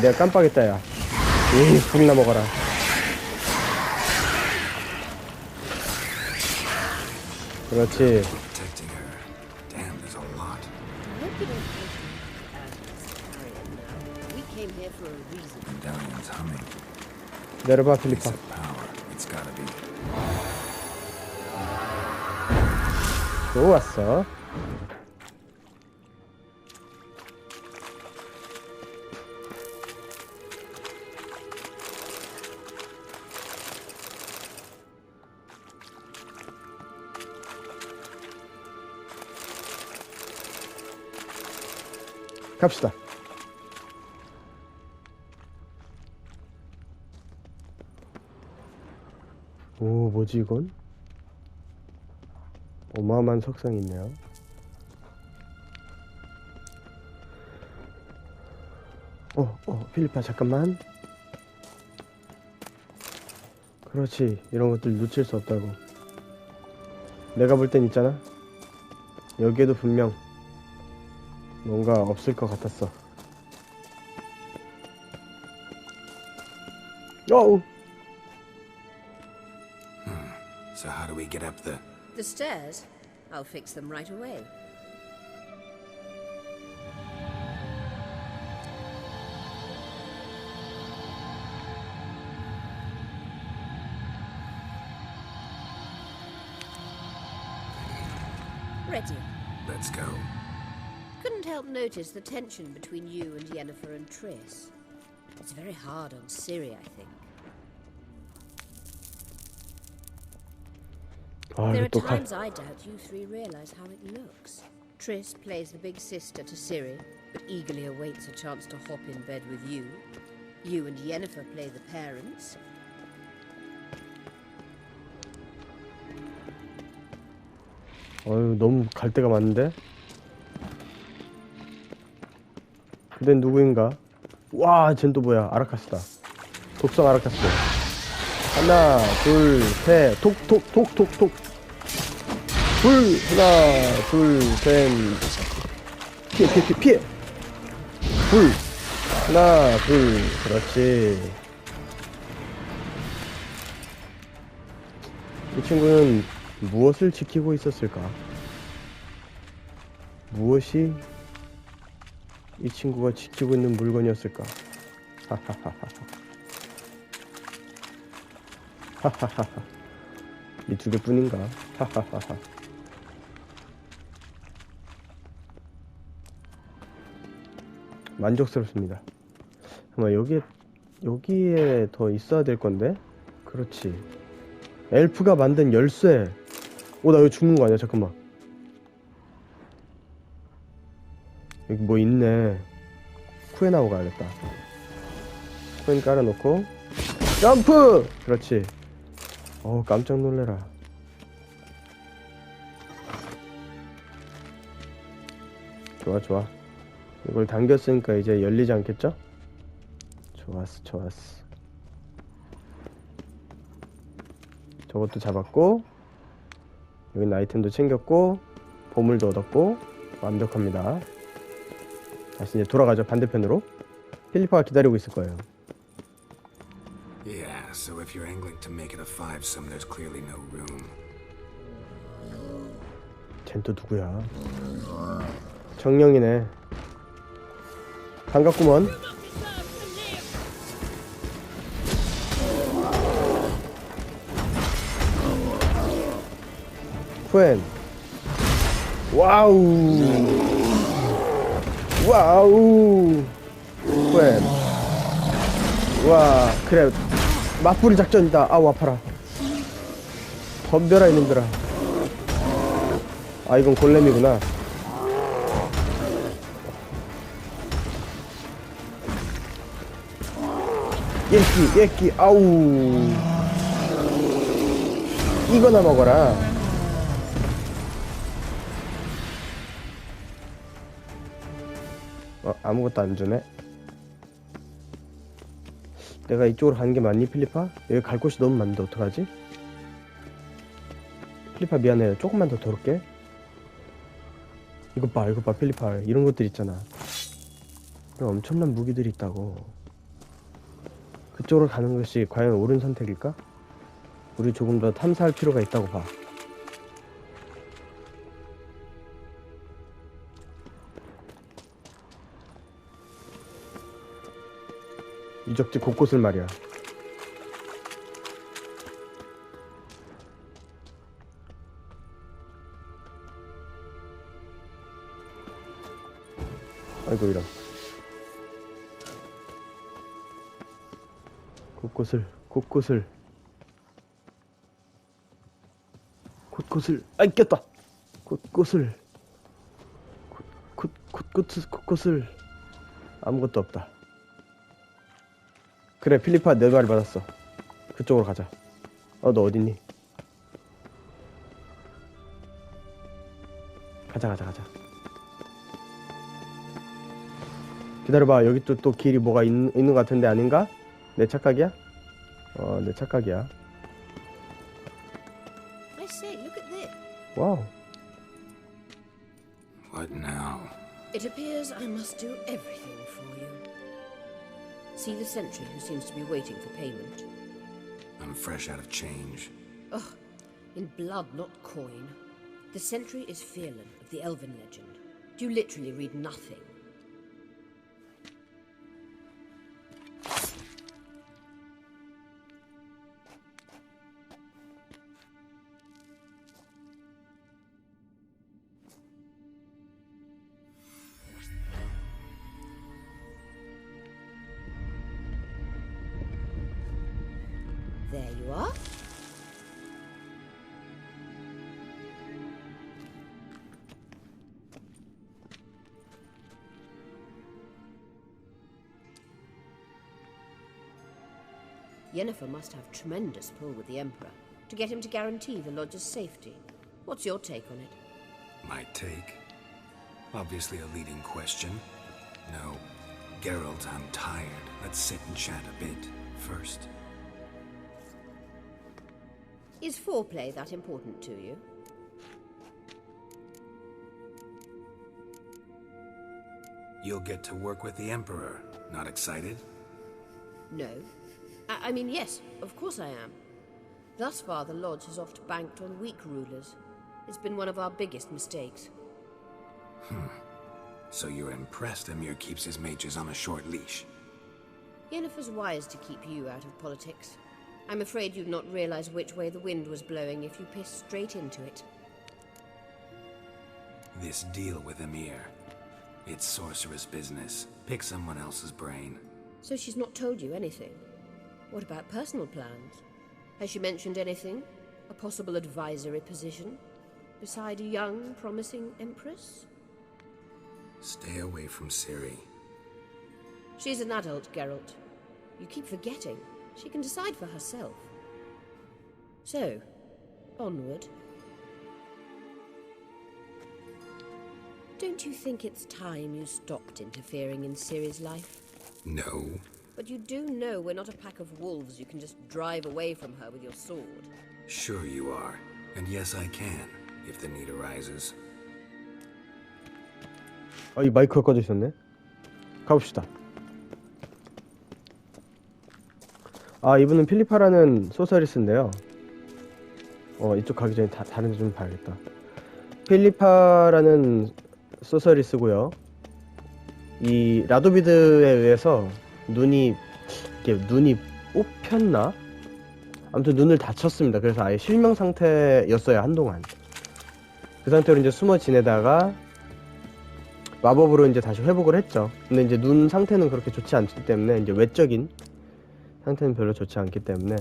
내가 깜빡했다, 야. 에이, 불이나 먹어라. 그렇지. Protecting her. Damn, there's a lot. I hope you don't think now. We came here for a reason. Medallion's humming. 내려봐, Piece 필리파. of power. It's gotta be. 좋았어. 갑시다. 오, 뭐지 이건? 어마어마한 석상이 있네요. 필리파 잠깐만. 그렇지, 이런 것들 놓칠 수 없다고. 내가 볼 땐 있잖아, 여기에도 분명 뭔가 없을 것 같았어. 어우. So how do we get up the... The stairs? I'll fix them right away. Ready. Let's go. Couldn't help notice the tension between you and Yennefer and Triss. It's very hard on Ciri, I think. There are times I doubt you three realize how it looks. Triss plays the big sister to Ciri, but eagerly awaits a chance to hop in bed with you. You and Yennefer play the parents. 너무 갈 데가 많은데? 그댄 누구인가? 와, 쟨 또 뭐야? 아라카스다. 독성 아라카스. 하나, 둘, 셋. 톡. 둘, 하나, 둘, 셋. 피해. 둘, 하나, 둘. 그렇지. 이 친구는 무엇을 지키고 있었을까? 무엇이 이 친구가 지키고 있는 물건이었을까? 하하하하. 이 두 개뿐인가? 하하하하. 만족스럽습니다. 아마 여기에 더 있어야 될 건데? 그렇지. 엘프가 만든 열쇠. 오, 나 여기 죽는 거 아니야? 잠깐만. 여기 뭐 있네. 쿠에나오 가야겠다. 쿠엔 깔아놓고 점프! 그렇지. 깜짝 놀래라. 좋아. 이걸 당겼으니까 이제 열리지 않겠죠? 좋았어. 저것도 잡았고, 여기 아이템도 챙겼고, 보물도 얻었고, 완벽합니다. 다시 이제 돌아가죠. 반대편으로. 필리파가 기다리고 있을 거예요. Yeah, so if you're angling to make it a 5-some, there's clearly no room. 쟨 또 누구야? 정령이네. 반갑구먼. 쿠엔. 와우. 쿠엔. 와, 그래. 맞부리 작전이다. 아우, 아파라. 덤벼라 이놈들아. 아, 이건 골렘이구나. 예끼. 아우. 이거나 먹어라. 아무것도 안 주네. 내가 이쪽으로 가는 게 맞니, 필리파? 여기 갈 곳이 너무 많은데 어떡하지? 필리파 미안해. 조금만 더 돌을게. 이것 봐, 필리파. 이런 것들 있잖아. 엄청난 무기들이 있다고. 그쪽으로 가는 것이 과연 옳은 선택일까? 우리 조금 더 탐사할 필요가 있다고 봐. 유적지 곳곳을 말이야. 아이고, 이런. 곳곳을 아이, 꼈다. 곳곳을 아무것도 없다. 그래, 필리파 내 말을 받았어. 그쪽으로 가자. 너 어딨니? 가자. 기다려봐. 여기 또 길이 뭐가 있는 것 같은데 아닌가? 내 착각이야? 내 착각이야. I say, look at this. 와우. What now? It appears I must do everything for you. See the sentry who seems to be waiting for payment? I'm fresh out of change. Ugh, in blood, not coin. The sentry is Fearlan of the Elven legend. You literally read nothing. There you are. Yennefer must have tremendous pull with the Emperor to get him to guarantee the lodge's safety. What's your take on it? My take? Obviously a leading question. No, Geralt, I'm tired. Let's sit and chat a bit first. Is foreplay that important to you? You'll get to work with the Emperor. Not excited? No. I mean, yes, of course I am. Thus far, the Lodge has oft banked on weak rulers. It's been one of our biggest mistakes. So you're impressed Emir keeps his mages on a short leash? Yennefer's wise to keep you out of politics. I'm afraid you'd not realize which way the wind was blowing if you pissed straight into it. This deal with Emir. It's sorceress business. Pick someone else's brain. So she's not told you anything? What about personal plans? Has she mentioned anything? A possible advisory position? Beside a young, promising empress? Stay away from Ciri. She's an adult, Geralt. You keep forgetting. She can decide for herself. So, onward. Don't you think it's time you stopped interfering in Ciri's life? No. But you do know we're not a pack of wolves you can just drive away from her with your sword. Sure you are. And yes, I can, if the need arises. 이 마이크가 꺼져 있었네. 가봅시다. 이분은 필리파라는 소서리스인데요. 이쪽 가기 전에 다른 데 좀 봐야겠다. 필리파라는 소서리스고요. 이 라도비드에 의해서 눈이 뽑혔나? 아무튼 눈을 다쳤습니다. 그래서 아예 실명 상태였어요, 한동안. 그 상태로 이제 숨어 지내다가 마법으로 이제 다시 회복을 했죠. 근데 이제 눈 상태는 그렇게 좋지 않기 때문에, 이제 외적인 상태는 별로 좋지 않기 때문에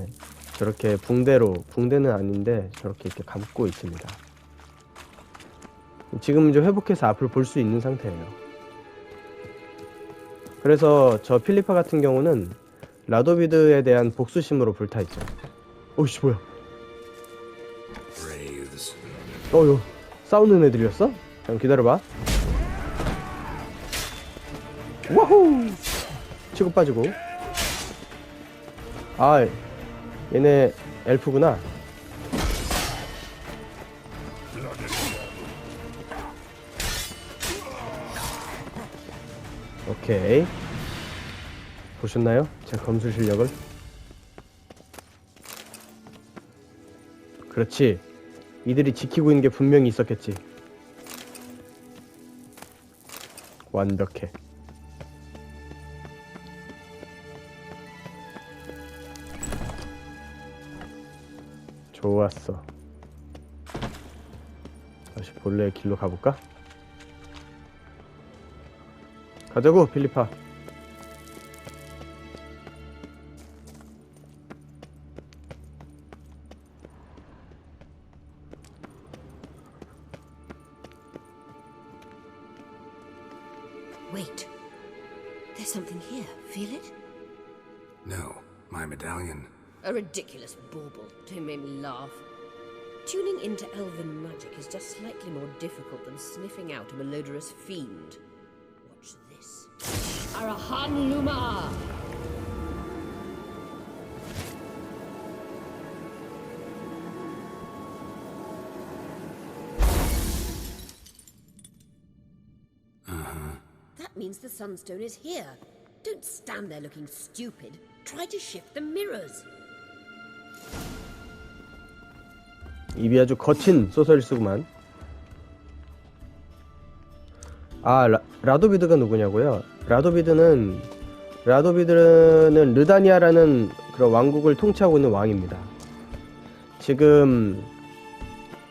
저렇게 붕대는 아닌데 저렇게 이렇게 감고 있습니다. 지금 이제 회복해서 앞을 볼 수 있는 상태예요. 그래서 저 필리파 같은 경우는 라도비드에 대한 복수심으로 불타있죠. 오씨 뭐야? 이거 싸우는 애들이었어? 잠깐 기다려봐. 와후! 치고 빠지고. 얘네 엘프구나. 오케이. 보셨나요? 제 검술 실력을? 그렇지. 이들이 지키고 있는 게 분명히 있었겠지. 완벽해. 좋았어. 다시 본래의 길로 가볼까? 가자고, 필리파. Wait. There's something here. Feel it? No, my medallion. A ridiculous bauble. Don't make me laugh. Tuning into elven magic is just slightly more difficult than sniffing out a malodorous fiend. Watch this. Arahan Luma! That means the Sunstone is here. Don't stand there looking stupid. Try to shift the mirrors. 입이 아주 거친 소서리스구만. 라도비드가 누구냐고요? 라도비드는 르다니아라는 그런 왕국을 통치하고 있는 왕입니다. 지금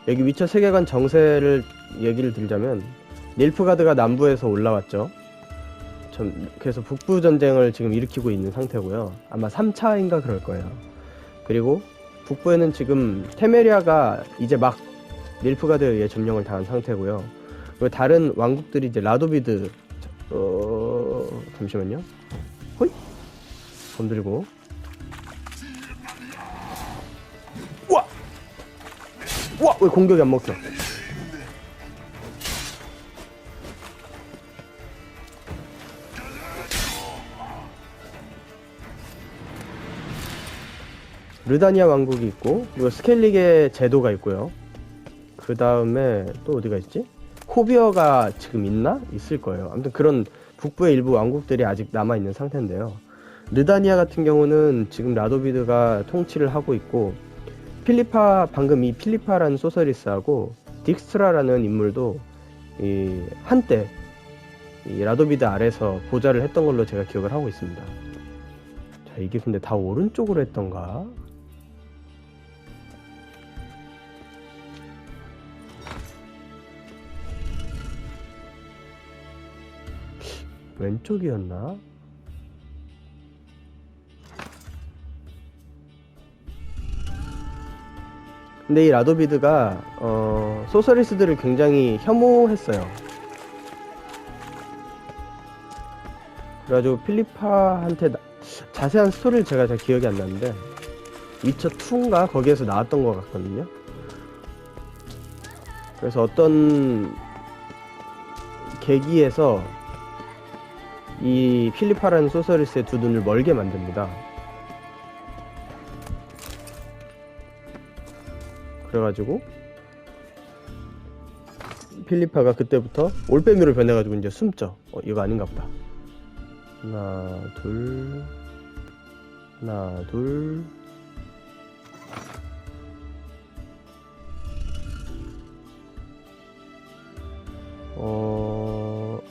여기 위쳐 세계관 정세를 얘기를 드리자면 닐프가드가 남부에서 올라왔죠. 그래서 북부 전쟁을 지금 일으키고 있는 상태고요. 아마 3차인가 그럴 거예요. 그리고 북부에는 지금 테메리아가 이제 막 닐프가드에 의해 점령을 당한 상태고요. 그리고 다른 왕국들이 이제 라도비드 잠시만요. 호이 건들고. 우와 왜 공격이 안 먹혀? 르다니아 왕국이 있고, 그리고 스켈리게 제도가 있고요. 그 다음에 또 어디가 있지? 코비어가 지금 있나? 있을 거예요. 아무튼 그런 북부의 일부 왕국들이 아직 남아있는 상태인데요. 르다니아 같은 경우는 지금 라도비드가 통치를 하고 있고, 방금 이 필리파라는 소서리스하고 딕스트라라는 인물도 한때 이 라도비드 아래서 보좌를 했던 걸로 제가 기억을 하고 있습니다. 자, 이게 근데 다 오른쪽으로 했던가? 왼쪽이었나? 근데 이 라도비드가 소서리스들을 굉장히 혐오했어요. 그래가지고 필리파한테 자세한 스토리를 제가 잘 기억이 안 나는데 위쳐2인가 거기에서 나왔던 것 같거든요. 그래서 어떤 계기에서 이 필리파라는 소서리스의 두 눈을 멀게 만듭니다. 그래가지고 필리파가 그때부터 올빼미로 변해가지고 이제 숨죠. 이거 아닌가 보다. 하나 둘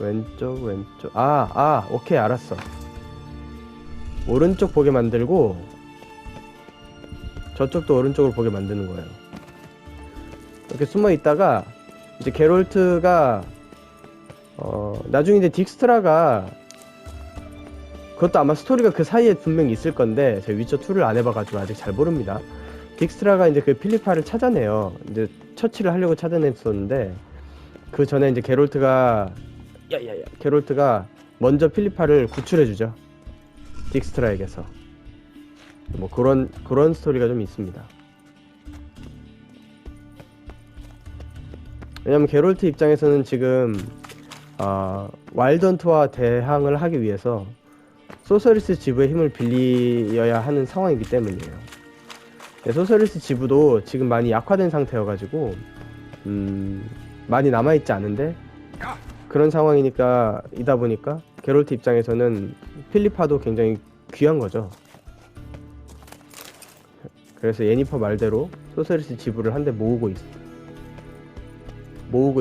왼쪽 오케이 알았어. 오른쪽 보게 만들고 저쪽도 오른쪽으로 보게 만드는 거예요. 이렇게 숨어 있다가 이제 게롤트가 나중에 이제 딕스트라가 그것도 아마 스토리가 그 사이에 분명히 있을 건데 제가 위쳐2를 안 해봐가지고 아직 잘 모릅니다. 딕스트라가 이제 그 필리파를 찾아내요. 이제 처치를 하려고 찾아냈었는데 그 전에 이제 게롤트가 먼저 필리파를 구출해주죠. 딕스트라에게서. 뭐 그런 스토리가 좀 있습니다. 왜냐면 게롤트 입장에서는 지금 와일드헌트와 대항을 하기 위해서 소서리스 지부의 힘을 빌려야 하는 상황이기 때문이에요. 네, 소서리스 지부도 지금 많이 약화된 상태여가지고 많이 남아있지 않은데 그런 상황이니까 이다 보니까 게롤트 입장에서는 필리파도 굉장히 귀한 거죠. 그래서 예니퍼 말대로 소서리스 지부를 한데 모으고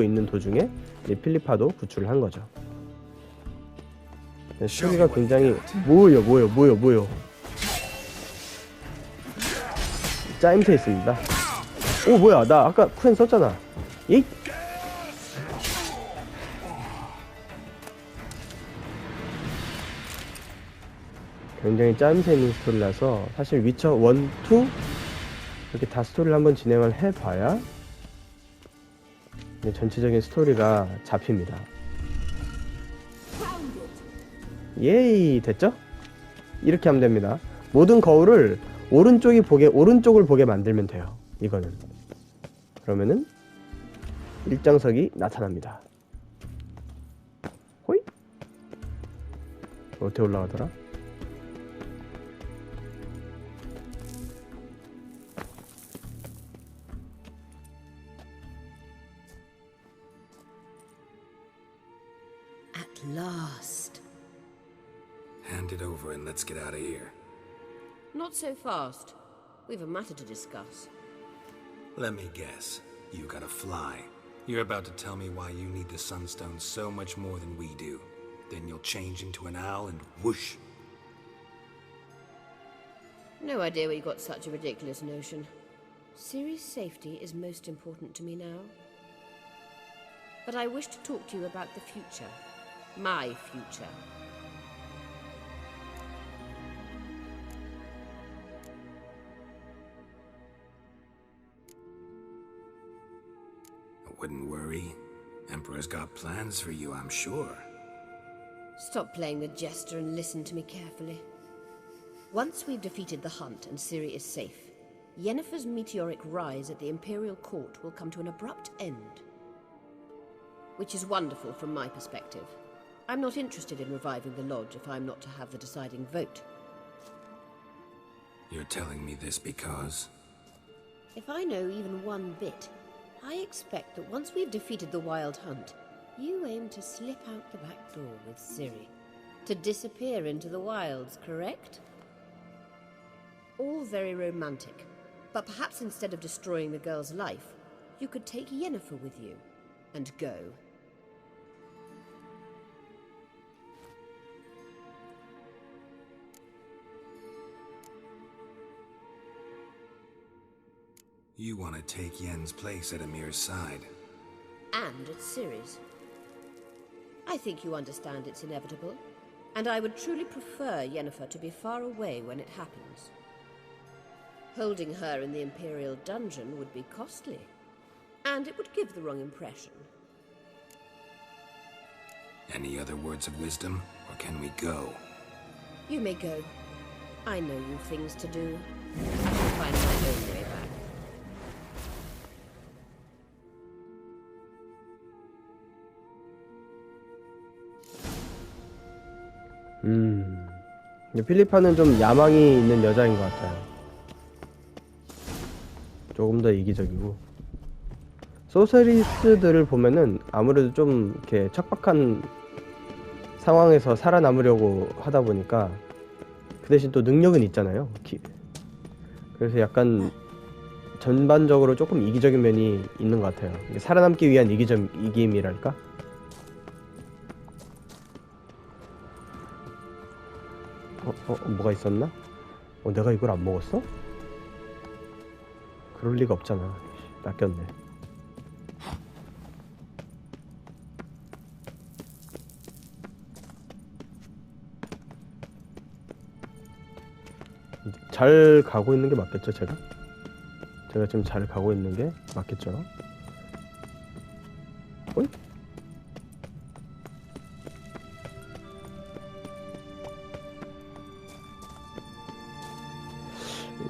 있는 도중에 필리파도 구출을 한 거죠. 스토리가 굉장히 뭐요 짜임새 있습니다. 오 뭐야 나 아까 쿠엔 썼잖아. 에잇 굉장히 짜임새 있는 스토리라서 사실 위쳐 1, 2 이렇게 다 스토리를 한번 진행을 해봐야 전체적인 스토리가 잡힙니다. 예이 됐죠? 이렇게 하면 됩니다. 모든 거울을 오른쪽을 보게 만들면 돼요. 이거는 그러면은 일장석이 나타납니다. 호이 어떻게 올라가더라? Last. Hand it over and let's get out of here. Not so fast. We've a matter to discuss. Let me guess. You gotta fly. You're about to tell me why you need the Sunstone so much more than we do. Then you'll change into an owl and whoosh. No idea where you got such a ridiculous notion. Ciri's safety is most important to me now. But I wish to talk to you about the future. My future. I wouldn't worry. Emperor's got plans for you, I'm sure. Stop playing the jester and listen to me carefully. Once we've defeated the hunt and Ciri is safe, Yennefer's meteoric rise at the Imperial Court will come to an abrupt end. Which is wonderful from my perspective. I'm not interested in reviving the Lodge if I'm not to have the deciding vote. You're telling me this because... If I know even one bit, I expect that once we've defeated the Wild Hunt, you aim to slip out the back door with Ciri. To disappear into the wilds, correct? All very romantic. But perhaps instead of destroying the girl's life, you could take Yennefer with you and go. You want to take Yen's place at Amir's side. And at Ciri's. I think you understand it's inevitable, and I would truly prefer Yennefer to be far away when it happens. Holding her in the Imperial dungeon would be costly, and it would give the wrong impression. Any other words of wisdom, or can we go? You may go. I know you've things to do. I can find my own way back. 필리파는 좀 야망이 있는 여자인 것 같아요. 조금 더 이기적이고. 소서리스들을 보면은 아무래도 좀 이렇게 척박한 상황에서 살아남으려고 하다 보니까 그 대신 또 능력은 있잖아요. 그래서 약간 전반적으로 조금 이기적인 면이 있는 것 같아요. 살아남기 위한 이김이랄까? 뭐가 있었나? 내가 이걸 안 먹었어? 그럴 리가 없잖아. 낚였네. 잘 가고 있는 게 맞겠죠, 제가? 제가 지금 잘 가고 있는 게 맞겠죠? 어이?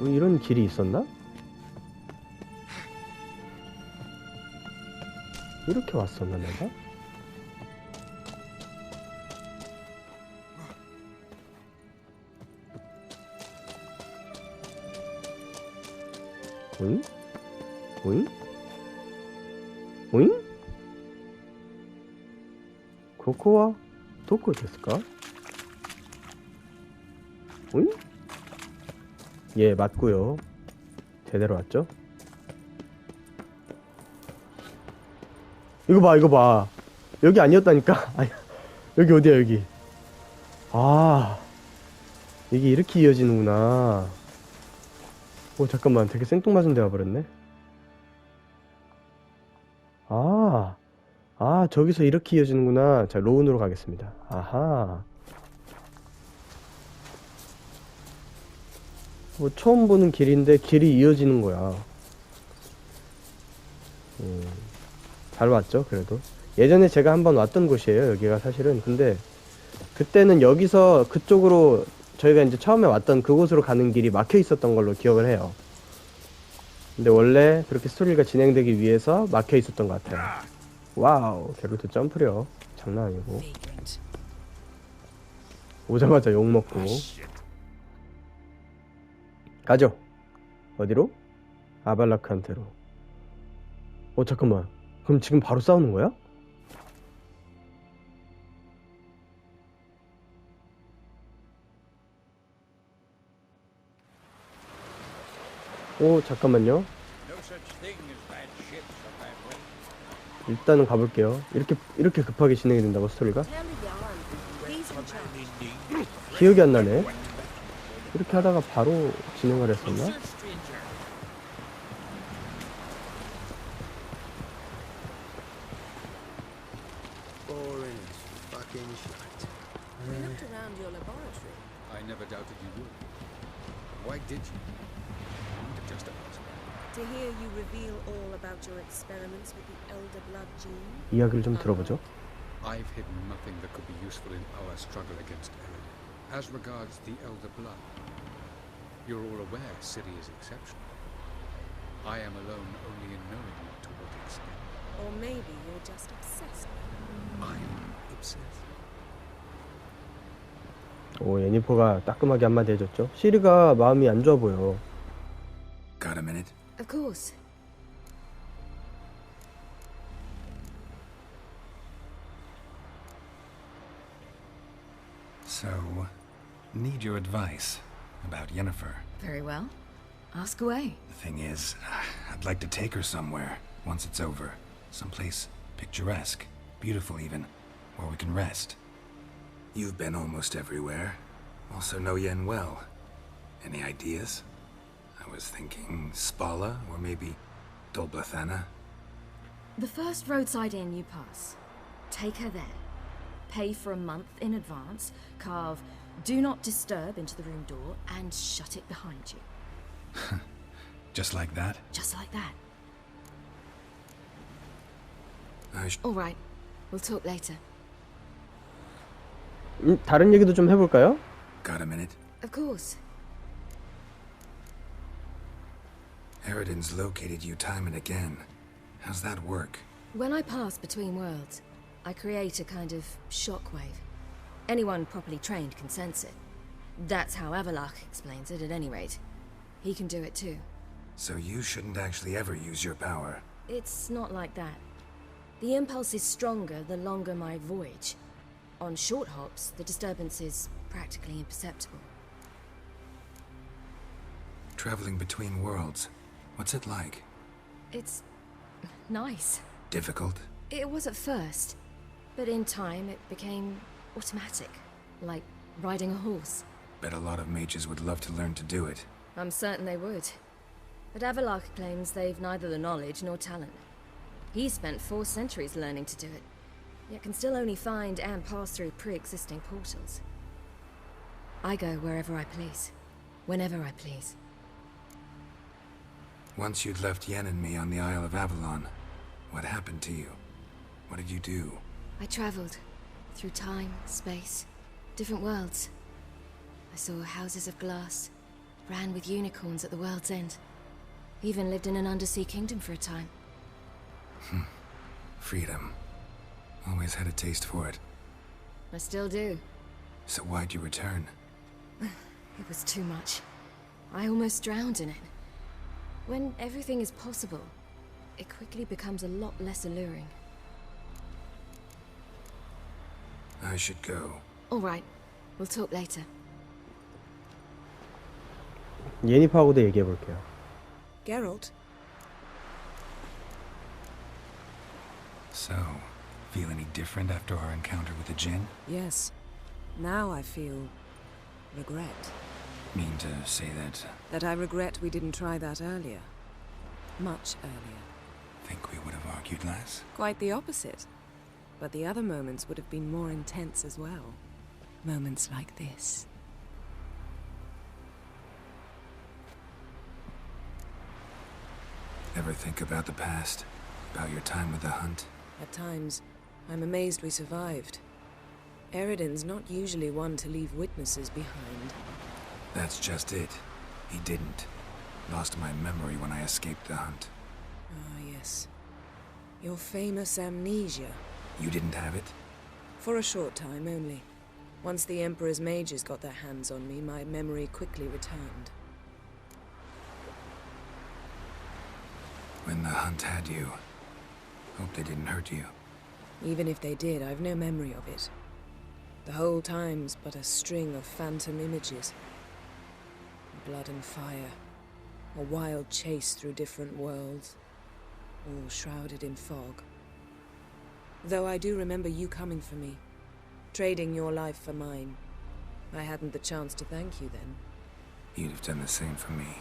이런 길이 있었나? 이렇게 왔었나 내가? 오잉? 오잉? 오잉? 코코와 도코 데스까? 오잉? 예, 맞고요. 제대로 왔죠? 이거 봐, 이거 봐. 여기 아니었다니까? 아니, 여기 어디야, 여기. 아, 이게 이렇게 이어지는구나. 잠깐만, 되게 생뚱맞은 데 와버렸네. 저기서 이렇게 이어지는구나. 자, 로운으로 가겠습니다. 아하. 처음 보는 길인데 길이 이어지는 거야. 잘 왔죠, 그래도. 예전에 제가 한번 왔던 곳이에요, 여기가 사실은. 근데 그때는 여기서 그쪽으로 저희가 이제 처음에 왔던 그곳으로 가는 길이 막혀 있었던 걸로 기억을 해요. 근데 원래 그렇게 스토리가 진행되기 위해서 막혀 있었던 것 같아요. 와우, 게롤트 점프력 장난 아니고. 오자마자 욕 먹고. 가죠. 어디로? 아발라크한테로. 잠깐만. 그럼 지금 바로 싸우는 거야? 잠깐만요. 일단은 가볼게요. 이렇게 급하게 진행이 된다고, 스토리가? 기억이 안 나네. 이렇게 하다가 바로 진행을 했었나? We looked around your laboratory. I never doubted you would. Why did you? Just about. To hear you reveal all about your experiments with the elder blood gene. 이야기를 좀 들어보죠. I've hidden nothing that could be useful in our struggle against Eren. As regards the elder blood, you're all aware Ciri is exceptional. I am alone only in knowing to what extent. Or maybe you're just obsessed with her. I'm obsessed. 오, 예니퍼가 따끔하게 한마디 해줬죠. 시리가 마음이 안 좋아 보여. Got a minute? Of course. So, need your advice about Yennefer. Very well. Ask away. The thing is, I'd like to take her somewhere once it's over. Someplace picturesque, beautiful even, where we can rest. You've been almost everywhere. Also know Yen well. Any ideas? I was thinking Spala, or maybe Dolblathana. The first roadside inn you pass. Take her there. Pay for a month in advance, carve "Do Not Disturb" into the room door, and shut it behind you. Just like that? Just like that. All right. We'll talk later. 다른 얘기도 좀 해볼까요? Got a minute? Of course. Eridan's located you time and again. How's that work? When I pass between worlds, I create a kind of shockwave. Anyone properly trained can sense it. That's how Abalak explains it, at any rate. He can do it too. So you shouldn't actually ever use your power. It's not like that. The impulse is stronger the longer my voyage. On short hops, the disturbance is practically imperceptible. Traveling between worlds, what's it like? It's nice. Difficult? It was at first, but in time it became automatic, like riding a horse. Bet a lot of mages would love to learn to do it. I'm certain they would. But Avalak claims they've neither the knowledge nor talent. He spent 4 centuries learning to do it, yet can still only find and pass through pre-existing portals. I go wherever I please, whenever I please. Once you'd left Yen and me on the Isle of Avalon, what happened to you? What did you do? I traveled through time, space, different worlds. I saw houses of glass, ran with unicorns at the world's end. Even lived in an undersea kingdom for a time. Freedom. Always had a taste for it. I still do. So why'd you return? It was too much. I almost drowned in it. When everything is possible, it quickly becomes a lot less alluring. I should go. All right. We'll talk later. 예니퍼하고도 얘기해볼게요. Geralt? So, feel any different after our encounter with the Jinn? Yes. Now I feel regret. Mean to say that? That I regret we didn't try that earlier. Much earlier. Think we would have argued less? Quite the opposite. But the other moments would have been more intense as well. Moments like this. Ever think about the past? About your time with the hunt? At times, I'm amazed we survived. Eridan's not usually one to leave witnesses behind. That's just it. He didn't. Lost my memory when I escaped the hunt. Ah, yes. Your famous amnesia. You didn't have it? For a short time only. Once the Emperor's mages got their hands on me, my memory quickly returned. When the hunt had you, hope they didn't hurt you. Even if they did, I've no memory of it. The whole time's but a string of phantom images. Blood and fire. A wild chase through different worlds. All shrouded in fog. Though I do remember you coming for me. Trading your life for mine. I hadn't the chance to thank you then. You'd have done the same for me.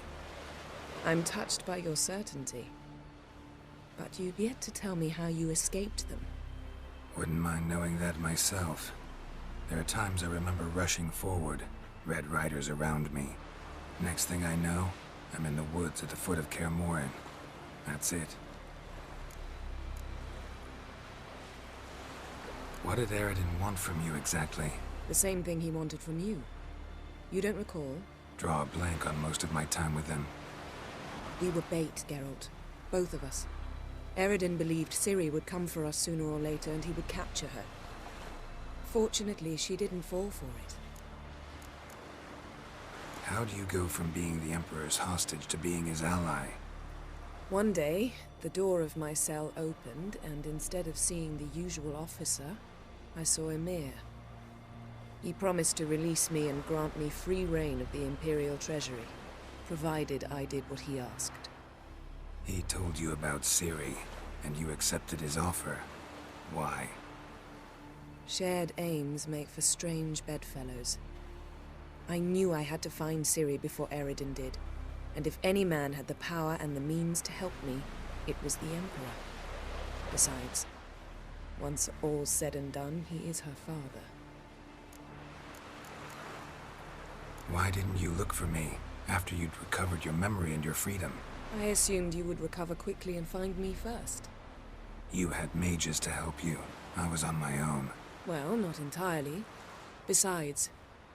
I'm touched by your certainty. But you've yet to tell me how you escaped them. Wouldn't mind knowing that myself. There are times I remember rushing forward, Red Riders around me. Next thing I know, I'm in the woods at the foot of Kaer Morhen. That's it. What did Eridan want from you exactly? The same thing he wanted from you. You don't recall? Draw a blank on most of my time with them. We were bait, Geralt. Both of us. Eridan believed Ciri would come for us sooner or later and he would capture her. Fortunately, she didn't fall for it. How do you go from being the Emperor's hostage to being his ally? One day, the door of my cell opened, and instead of seeing the usual officer, I saw Emir. He promised to release me and grant me free reign of the Imperial Treasury, provided I did what he asked. He told you about Ciri, and you accepted his offer. Why? Shared aims make for strange bedfellows. I knew I had to find Ciri before Eredin did, and if any man had the power and the means to help me, it was the Emperor. Besides, once all's said and done, he is her father. Why didn't you look for me after you'd recovered your memory and your freedom? I assumed you would recover quickly and find me first. You had mages to help you. I was on my own. Well, not entirely. Besides,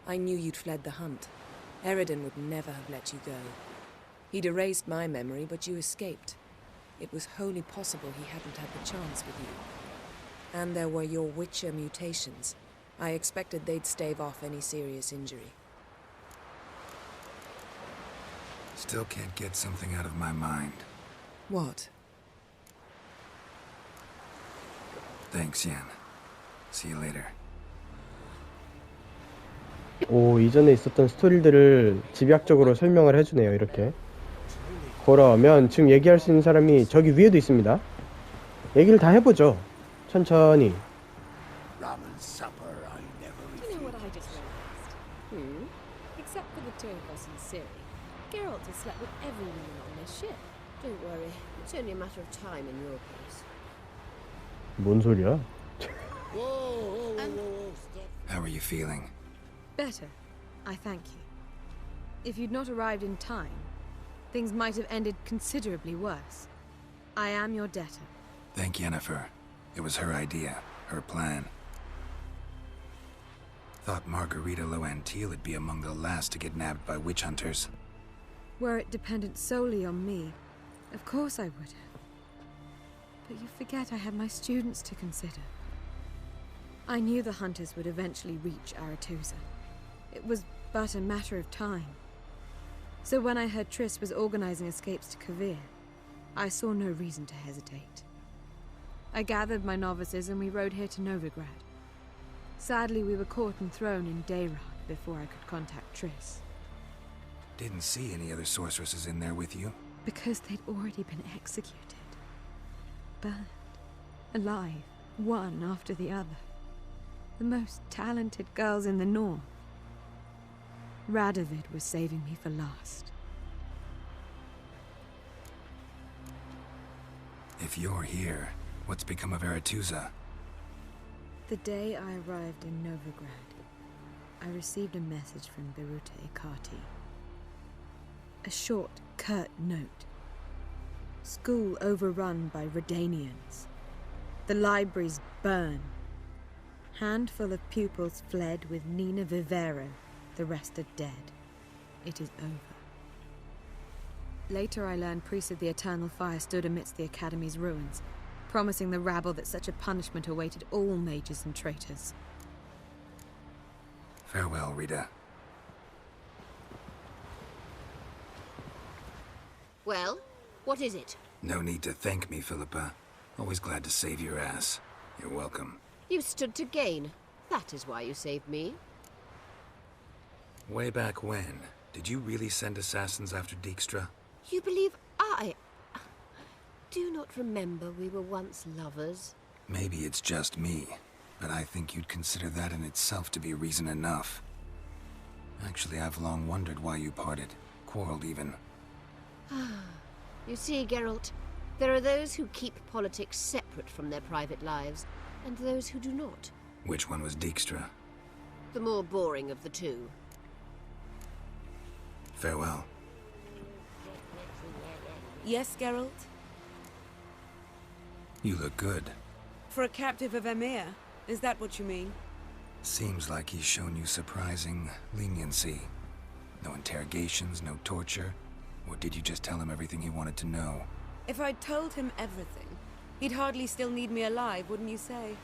I knew you'd fled the hunt. Eredin would never have let you go. He'd erased my memory, but you escaped. It was wholly possible he hadn't had the chance with you. And there were your Witcher mutations. I expected they'd stave off any serious injury. Still can't get something out of my mind. What? Thanks, Yen. See you later. 오, 이전에 있었던 스토리들을 집약적으로 설명을 해주네요. 이렇게 그러면 지금 얘기할 수 있는 사람이 저기 위에도 있습니다. 얘기를 다 해보죠. 천천히. Ramen supper, I never Do you know what I just realized? Except for the two of us and Ciri, Geralt has slept with every woman on this ship. Don't worry, it's only a matter of time in your case. 뭔 소리야? How are you feeling? Better, I thank you. If you'd not arrived in time, things might have ended considerably worse. I am your debtor. Thank Yennefer. It was her idea, her plan. Thought Margarita Loantil would be among the last to get nabbed by witch hunters. Were it dependent solely on me, of course I would have. But you forget I had my students to consider. I knew the hunters would eventually reach Aretusa. It was but a matter of time. So when I heard Triss was organizing escapes to Kavir, I saw no reason to hesitate. I gathered my novices and we rode here to Novigrad. Sadly, we were caught and thrown in Dayrad before I could contact Triss. Didn't see any other sorceresses in there with you? Because they'd already been executed. Burned. Alive. One after the other. The most talented girls in the North. Radovid was saving me for last. If you're here, what's become of Aretusa? The day I arrived in Novigrad, I received a message from Beruta Ikati. A short, curt note. School overrun by Redanians. The libraries burn. Handful of pupils fled with Nina Vivero. The rest are dead. It is over. Later I learned priests of the Eternal Fire stood amidst the Academy's ruins, promising the rabble that such a punishment awaited all mages and traitors. Farewell, Rita. Well, what is it? No need to thank me, Philippa. Always glad to save your ass. You're welcome. You stood to gain. That is why you saved me. Way back when, did you really send assassins after Dijkstra? You believe I... Do you not remember we were once lovers? Maybe it's just me, but I think you'd consider that in itself to be reason enough. Actually, I've long wondered why you parted. Quarreled even. You see, Geralt, there are those who keep politics separate from their private lives, and those who do not. Which one was Dijkstra? The more boring of the two. Farewell. Yes, Geralt? You look good. For a captive of Emir, is that what you mean? Seems like he's shown you surprising leniency. No interrogations, no torture. Or did you just tell him everything he wanted to know? If I'd told him everything, he'd hardly still need me alive, wouldn't you say?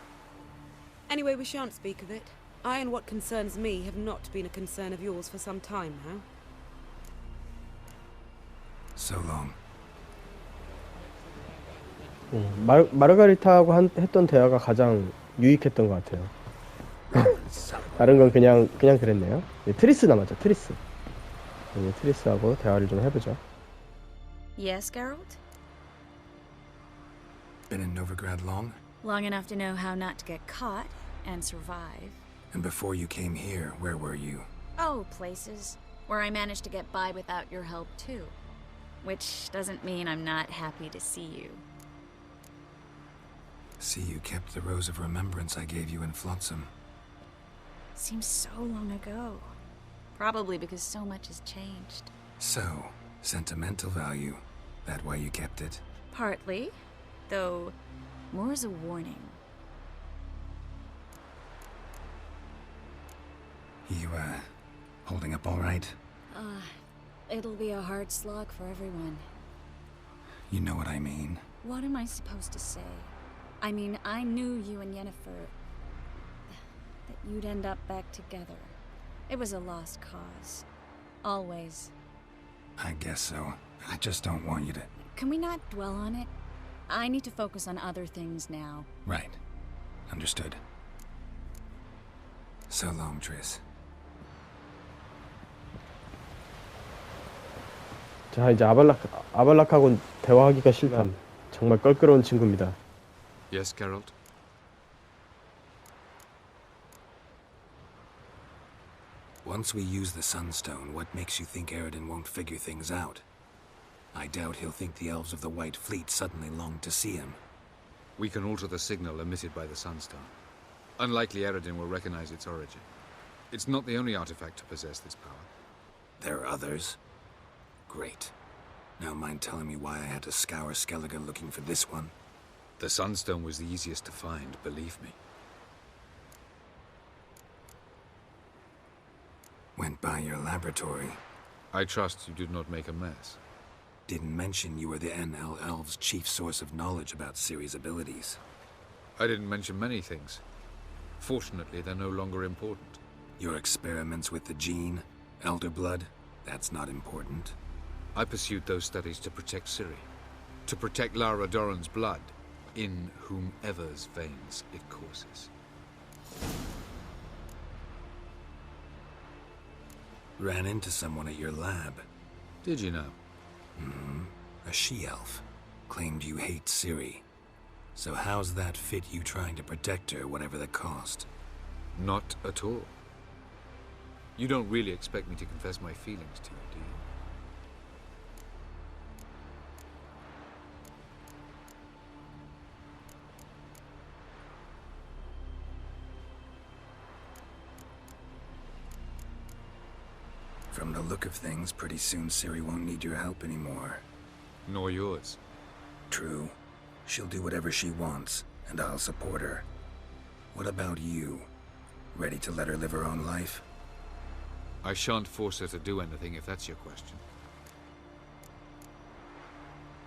Anyway, we shan't speak of it. I and what concerns me have not been a concern of yours for some time now. So long. 마르가리타하고 했던 대화가 가장 유익했던 것 같아요. 다른 건 그냥 그랬네요. 트리스 남았죠. 트리스. 트리스하고 대화를 좀 해보죠. Yes, Geralt? Been in Novigrad long? Long enough to know how not to get caught and survive. And before you came here, where were you? Oh, places where I managed to get by without your help too. Which doesn't mean I'm not happy to see you. See, you kept the rose of remembrance I gave you in Flotsam. Seems so long ago. Probably because so much has changed. So, sentimental value. That why you kept it? Partly, though more as a warning. You, holding up all right? It'll be a hard slog for everyone. You know what I mean. What am I supposed to say? I mean, I knew you and Yennefer... that you'd end up back together. It was a lost cause. Always. I guess so. I just don't want you to... Can we not dwell on it? I need to focus on other things now. Right. Understood. So long, Triss. 자, 이제 아발라크하고는 대화하기가 싫담. 정말 껄끄러운 친구입니다. Yes, Geralt? Once we use the Sunstone, what makes you think Eredin won't figure things out? I doubt he'll think the elves of the White Fleet suddenly longed to see him. We can alter the signal emitted by the Sunstone. Unlikely Eredin will recognize its origin. It's not the only artifact to possess this power. There are others? Great. Now mind telling me why I had to scour Skellige looking for this one? The Sunstone was the easiest to find, believe me. Went by your laboratory. I trust you did not make a mess. Didn't mention you were the NL Elves' chief source of knowledge about Ciri's abilities. I didn't mention many things. Fortunately, they're no longer important. Your experiments with the gene, Elder Blood, that's not important. I pursued those studies to protect Ciri. To protect Lara Doran's blood, in whomever's veins it courses. Ran into someone at your lab. Did you know? A she-elf. Claimed you hate Ciri. So how's that fit you trying to protect her, whatever the cost? Not at all. You don't really expect me to confess my feelings to you, do you? From the look of things, pretty soon Ciri won't need your help anymore. Nor yours. True. She'll do whatever she wants, and I'll support her. What about you? Ready to let her live her own life? I shan't force her to do anything if that's your question.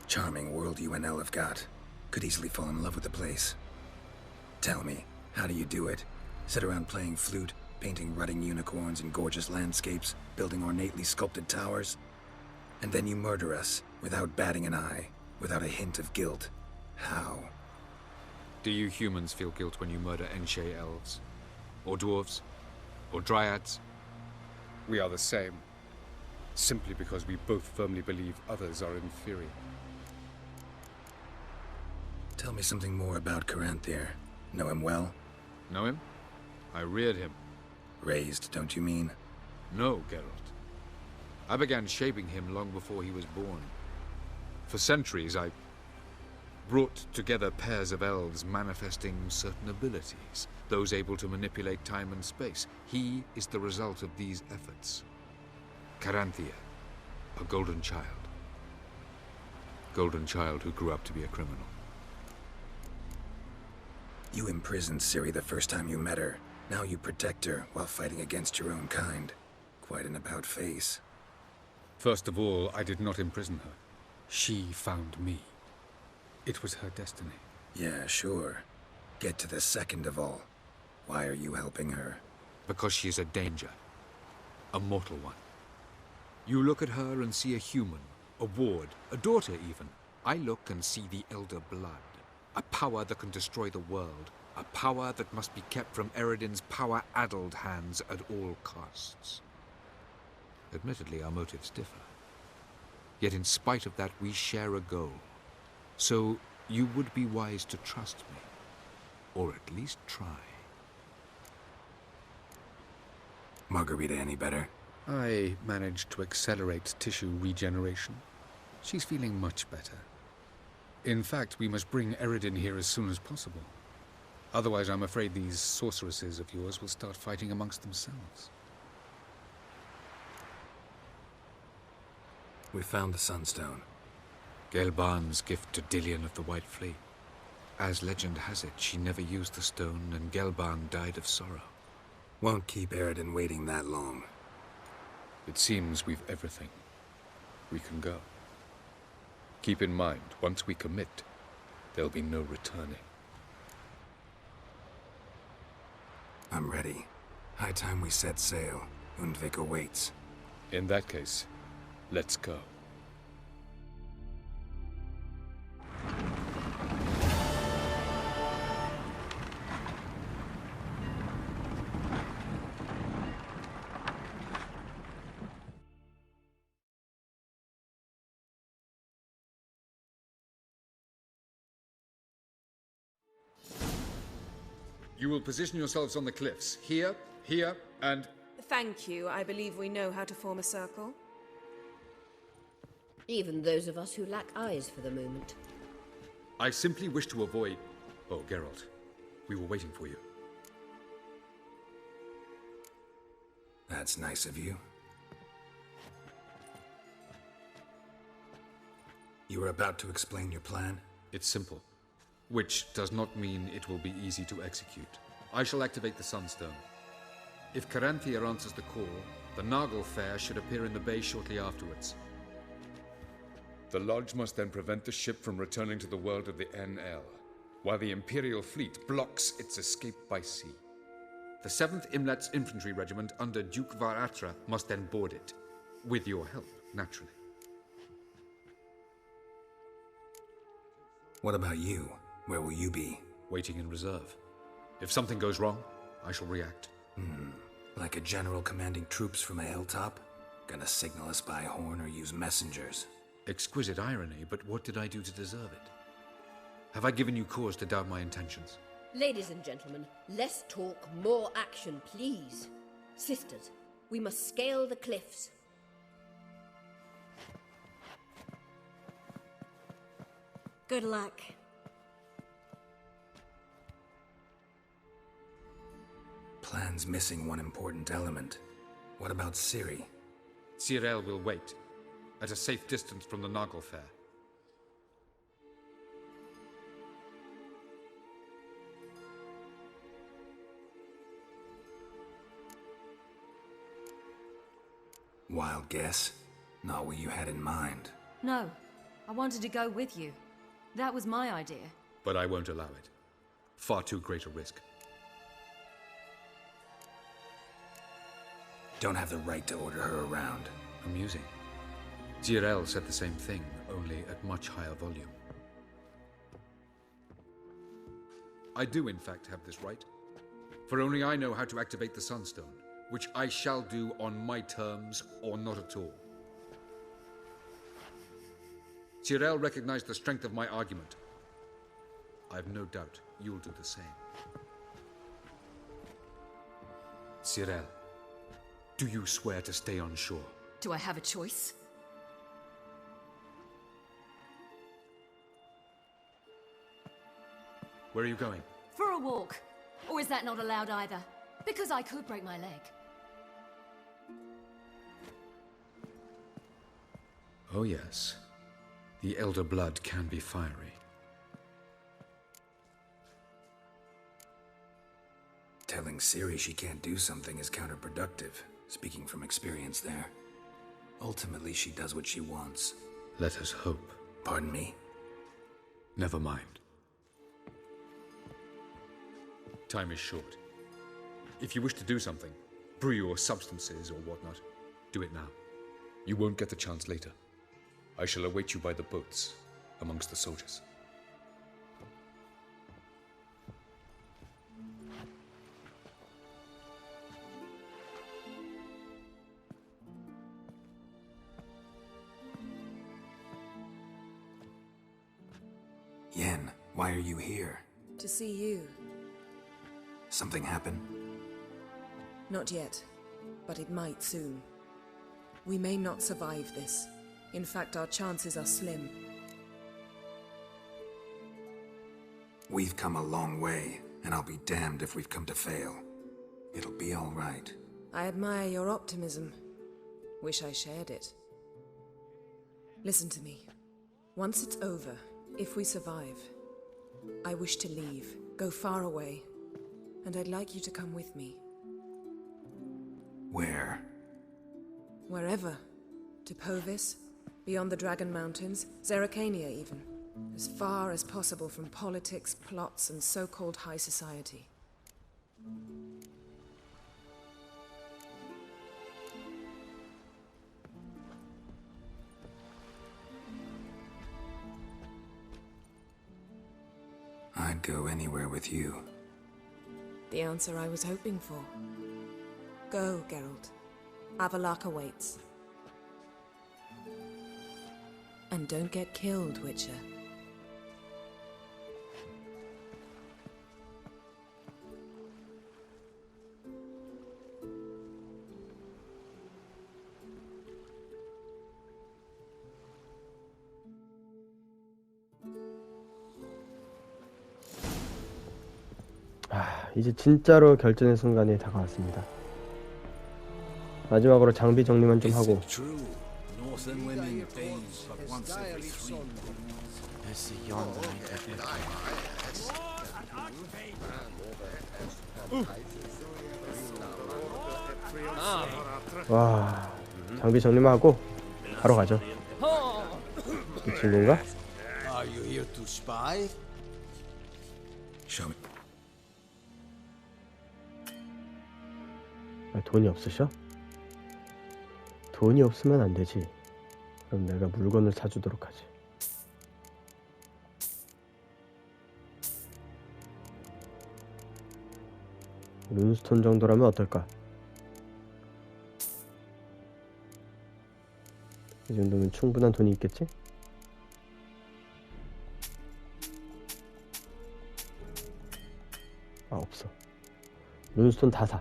Charming world you and Elle have got. Could easily fall in love with the place. Tell me, how do you do it? Sit around playing flute, painting rutting unicorns in gorgeous landscapes, building ornately sculpted towers? And then you murder us, without batting an eye, without a hint of guilt. How? Do you humans feel guilt when you murder Enshe elves? Or dwarves? Or dryads? We are the same. Simply because we both firmly believe others are inferior. Tell me something more about Karantier. Know him well? Know him? I reared him. Raised, don't you mean? No, Geralt. I began shaping him long before he was born. For centuries, I brought together pairs of elves manifesting certain abilities, those able to manipulate time and space. He is the result of these efforts. Karantier, a golden child. Golden child who grew up to be a criminal. You imprisoned Ciri the first time you met her. Now you protect her while fighting against your own kind. Quite an about-face. First of all, I did not imprison her. She found me. It was her destiny. Yeah, sure. Get to the second of all. Why are you helping her? Because she is a danger. A mortal one. You look at her and see a human, a ward, a daughter even. I look and see the Elder Blood. A power that can destroy the world. A power that must be kept from Eredin's power-addled hands at all costs. Admittedly, our motives differ. Yet in spite of that, we share a goal. So, you would be wise to trust me. Or at least try. Margarita any better? I managed to accelerate tissue regeneration. She's feeling much better. In fact, we must bring Eredin here as soon as possible. Otherwise, I'm afraid these sorceresses of yours will start fighting amongst themselves. We found the Sunstone. Gelban's gift to Dillion of the White Fleet. As legend has it, she never used the stone, and Gelban died of sorrow. Won't keep Eredin waiting that long. It seems we've everything. We can go. Keep in mind, once we commit, there'll be no returning. I'm ready. High time we set sail. Undvik awaits. In that case, let's go. You will position yourselves on the cliffs. Here, here, and... Thank you. I believe we know how to form a circle. Even those of us who lack eyes for the moment. I simply wish to avoid... Oh, Geralt. We were waiting for you. That's nice of you. You were about to explain your plan? It's simple. Which does not mean it will be easy to execute. I shall activate the Sunstone. If Karantier answers the call, the Nagel Fair should appear in the bay shortly afterwards. The Lodge must then prevent the ship from returning to the world of the NL, while the Imperial fleet blocks its escape by sea. The 7th Imlet's Infantry Regiment under Duke Varatra must then board it, with your help, naturally. What about you? Where will you be? Waiting in reserve. If something goes wrong, I shall react. Like a general commanding troops from a hilltop? Gonna signal us by horn or use messengers? Exquisite irony, but what did I do to deserve it? Have I given you cause to doubt my intentions? Ladies and gentlemen, less talk, more action, please. Sisters, we must scale the cliffs. Good luck. Plan's missing one important element. What about Ciri? Cyril will wait, at a safe distance from the Nagel Fair. Wild guess? Not what you had in mind. No, I wanted to go with you. That was my idea. But I won't allow it. Far too great a risk. Don't have the right to order her around. Amusing. Cyril said the same thing, only at much higher volume. I do, in fact, have this right. For only I know how to activate the Sunstone, which I shall do on my terms or not at all. Cyril recognized the strength of my argument. I have no doubt you'll do the same. Cyril, do you swear to stay on shore? Do I have a choice? Where are you going? For a walk. Or is that not allowed either? Because I could break my leg. Oh yes. The Elder Blood can be fiery. Telling Ciri she can't do something is counterproductive, speaking from experience there. Ultimately, she does what she wants. Let us hope. Pardon me? Never mind. Time is short. If you wish to do something, brew your substances or whatnot, do it now. You won't get the chance later. I shall await you by the boats, amongst the soldiers. Yen, why are you here? To see you. Something happened? Not yet, but it might soon. We may not survive this. In fact, our chances are slim. We've come a long way, and I'll be damned if we've come to fail. It'll be all right. I admire your optimism. Wish I shared it. Listen to me. Once it's over, if we survive, I wish to leave, go far away, and I'd like you to come with me. Where? Wherever. To Povis, beyond the Dragon Mountains, Zeracania even. As far as possible from politics, plots, and so-called high society. I'd go anywhere with you. The answer I was hoping for. Go, Geralt. Avalak awaits. And don't get killed, Witcher. 이제 진짜로 결전의 순간이 다가왔습니다. 마지막으로 장비 정리만 좀 하고. 와, 장비 정리만 하고 바로 가죠. 이 친구인가? Show me. 돈이 없으셔? 돈이 없으면 안 되지. 그럼 내가 물건을 사주도록 하지. 룬스톤 정도라면 어떨까? 이 정도면 충분한 돈이 있겠지? 아, 없어. 룬스톤 다 사.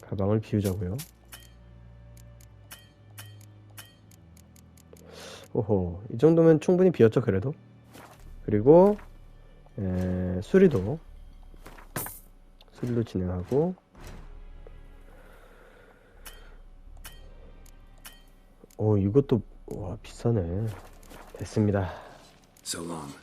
가방을 비우자고요. 오호, 이 정도면 충분히 비었죠, 그래도. 그리고 수리도 진행하고. 오, 이것도 와, 비싸네. 됐습니다. So long.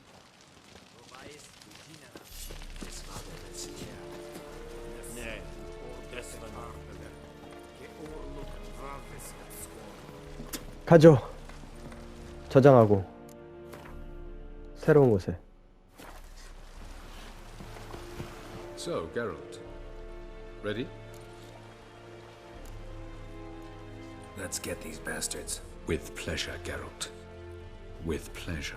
가죠. 저장하고 새로운 곳에. So, Geralt, ready? Let's get these bastards. With pleasure, Geralt. With pleasure.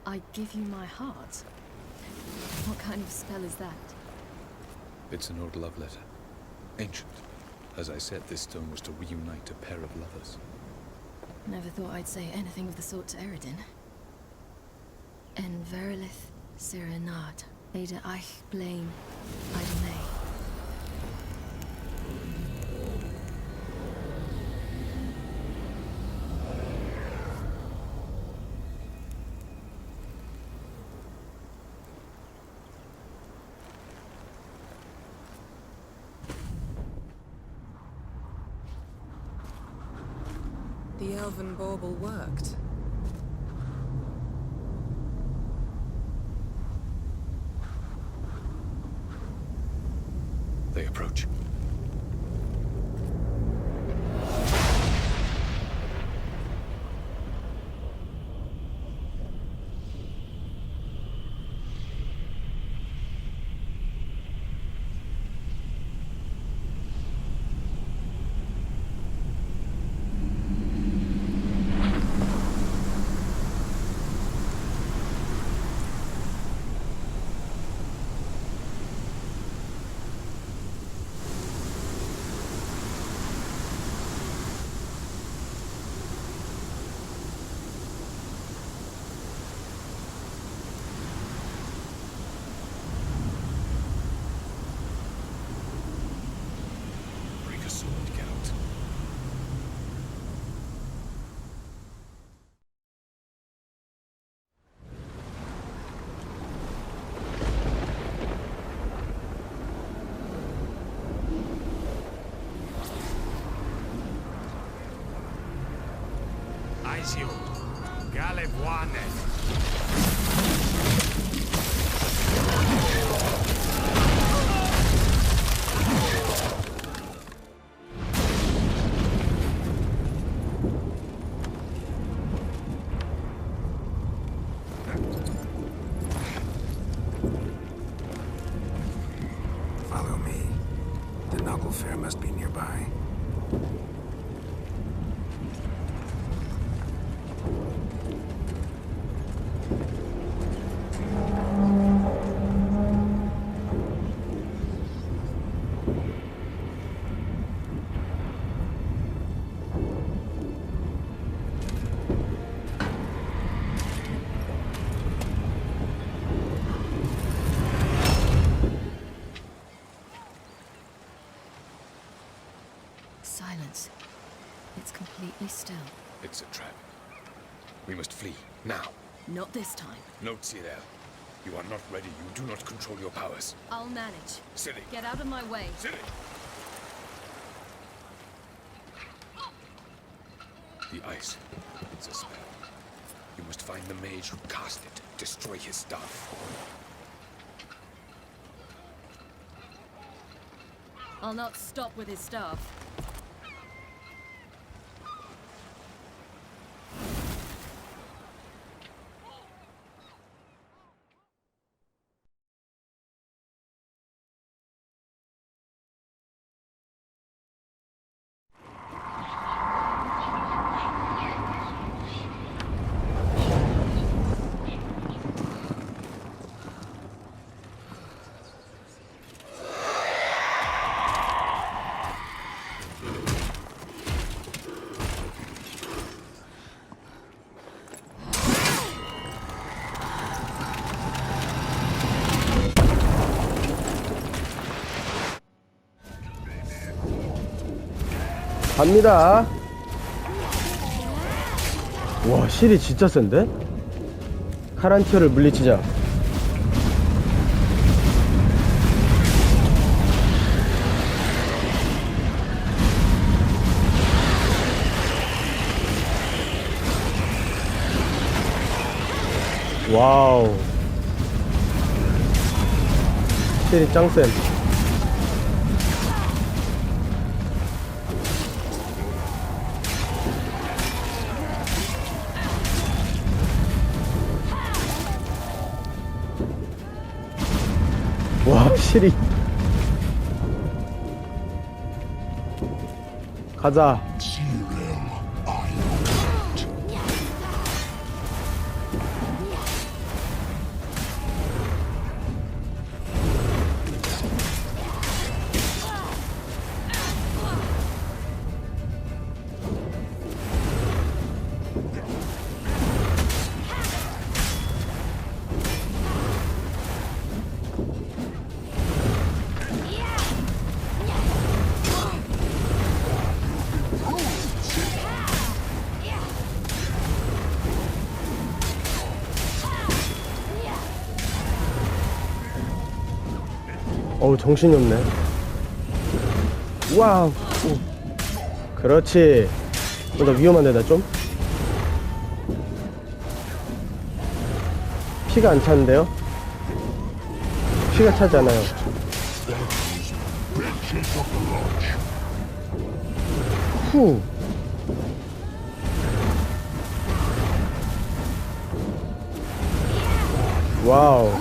I give you my heart? What kind of spell is that? It's an old love letter. Ancient. As I said, this stone was to reunite a pair of lovers. Never thought I'd say anything of the sort to Eredin. En verilith Serenad, Ada Eich Blaine, Idemay. The elven bauble worked. They approach. You, Galevuane. Follow me. The noble fair must be nearby. Silence. It's completely still. It's a trap. We must flee, now. Not this time. Note, Cyril. You are not ready. You do not control your powers. I'll manage. Silly. Get out of my way. Silly. The ice. It's a spell. You must find the mage who cast it. Destroy his staff. I'll not stop with his staff. 갑니다. 와, 실이 진짜 센데? 카란티어를 물리치자. 와우, 실이 짱센. 와, 실이. 가자. 어우, 정신이 없네. 와우. 그렇지. 나 위험한데 나 좀? 피가 안 차는데요? 피가 차지 않아요. 후. 와우.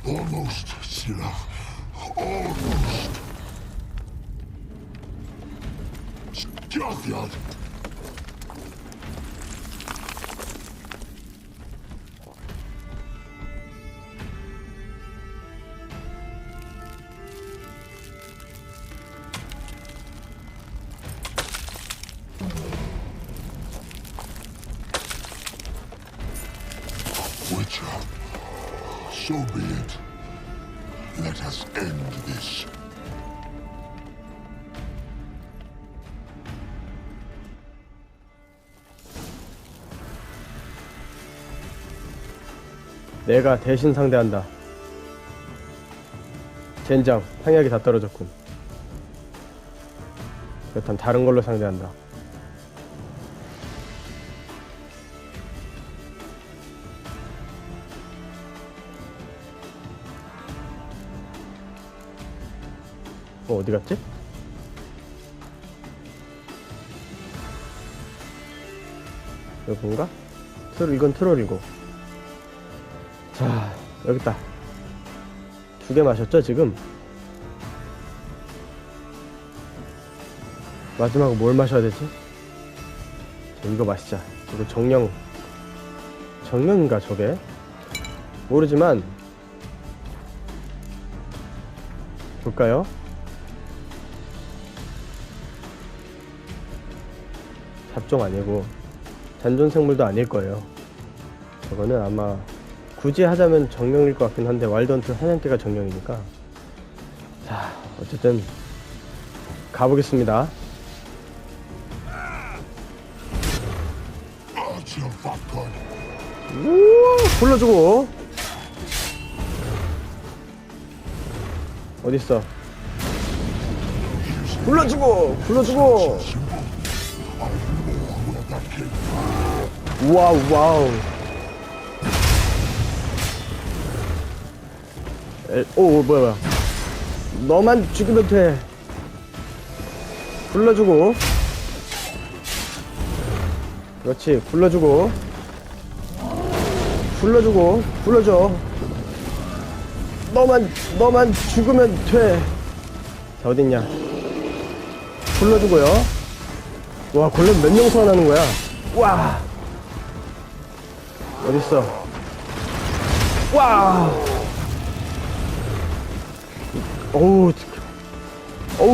Almost, Sila. Almost. Stjåthjad. Witcher, so be it. Let us end this. 내가 대신 상대한다. 젠장, 탕약이 다 떨어졌군. 그렇다면 다른 걸로 상대한다. 어디 갔지? 여긴가? 이건 트롤이고. 자, 여기 있다. 2개 마셨죠, 지금? 마지막으로 뭘 마셔야 되지? 이거 마시자. 이거 정령인가, 저게? 모르지만, 볼까요? 잡종 아니고 잔존 생물도 아닐 거예요. 저거는 아마 굳이 하자면 정령일 것 같긴 한데 와일드헌트 사냥개가 정령이니까. 자, 어쨌든 가보겠습니다. 불러주고. 어딨어? 불러주고. 와우. 오, 뭐야. 너만 죽이면 돼. 불러주고. 그렇지, 불러줘. 너만 죽으면 돼. 자, 어딨냐. 불러주고요. 와, 골렘 몇 명 소환하는 거야. 와. 어딨어. 와. 어우,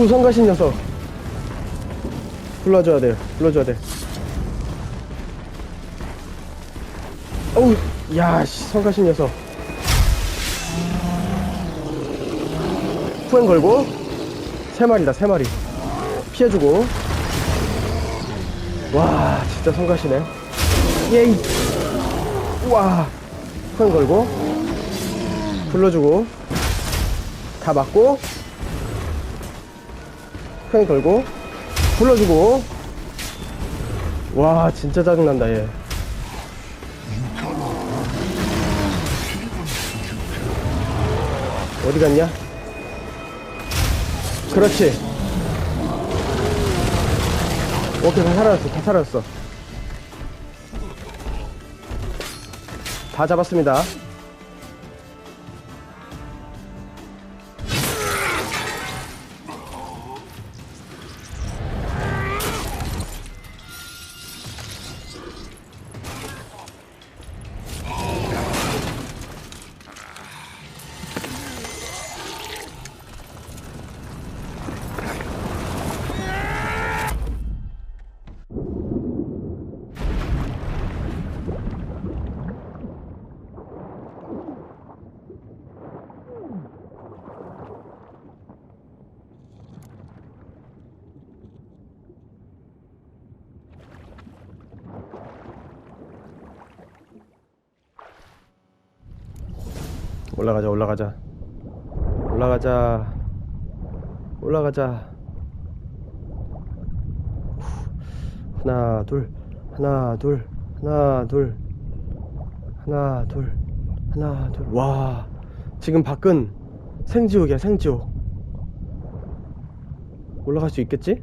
성가신 녀석. 불러줘야 돼. 어우, 야, 성가신 녀석. 후행 걸고. 3마리다, 3마리. 피해주고. 와, 진짜 성가시네. 예이. 와. 후행 걸고. 불러주고. 다 맞고. 후행 걸고. 불러주고. 와, 진짜 짜증난다, 얘. 어디 갔냐? 그렇지. 오케이, 다 살아났어. 다 살아났어. 다 잡았습니다. 올라가자, 올라가자. 올라가자. 올라가자. 하나, 둘. 하나, 둘. 하나, 둘. 하나, 둘. 하나, 둘. 와. 지금 밖은 생지옥이야, 생지옥. 올라갈 수 있겠지?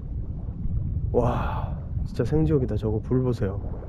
와. 진짜 생지옥이다. 저거 불 보세요.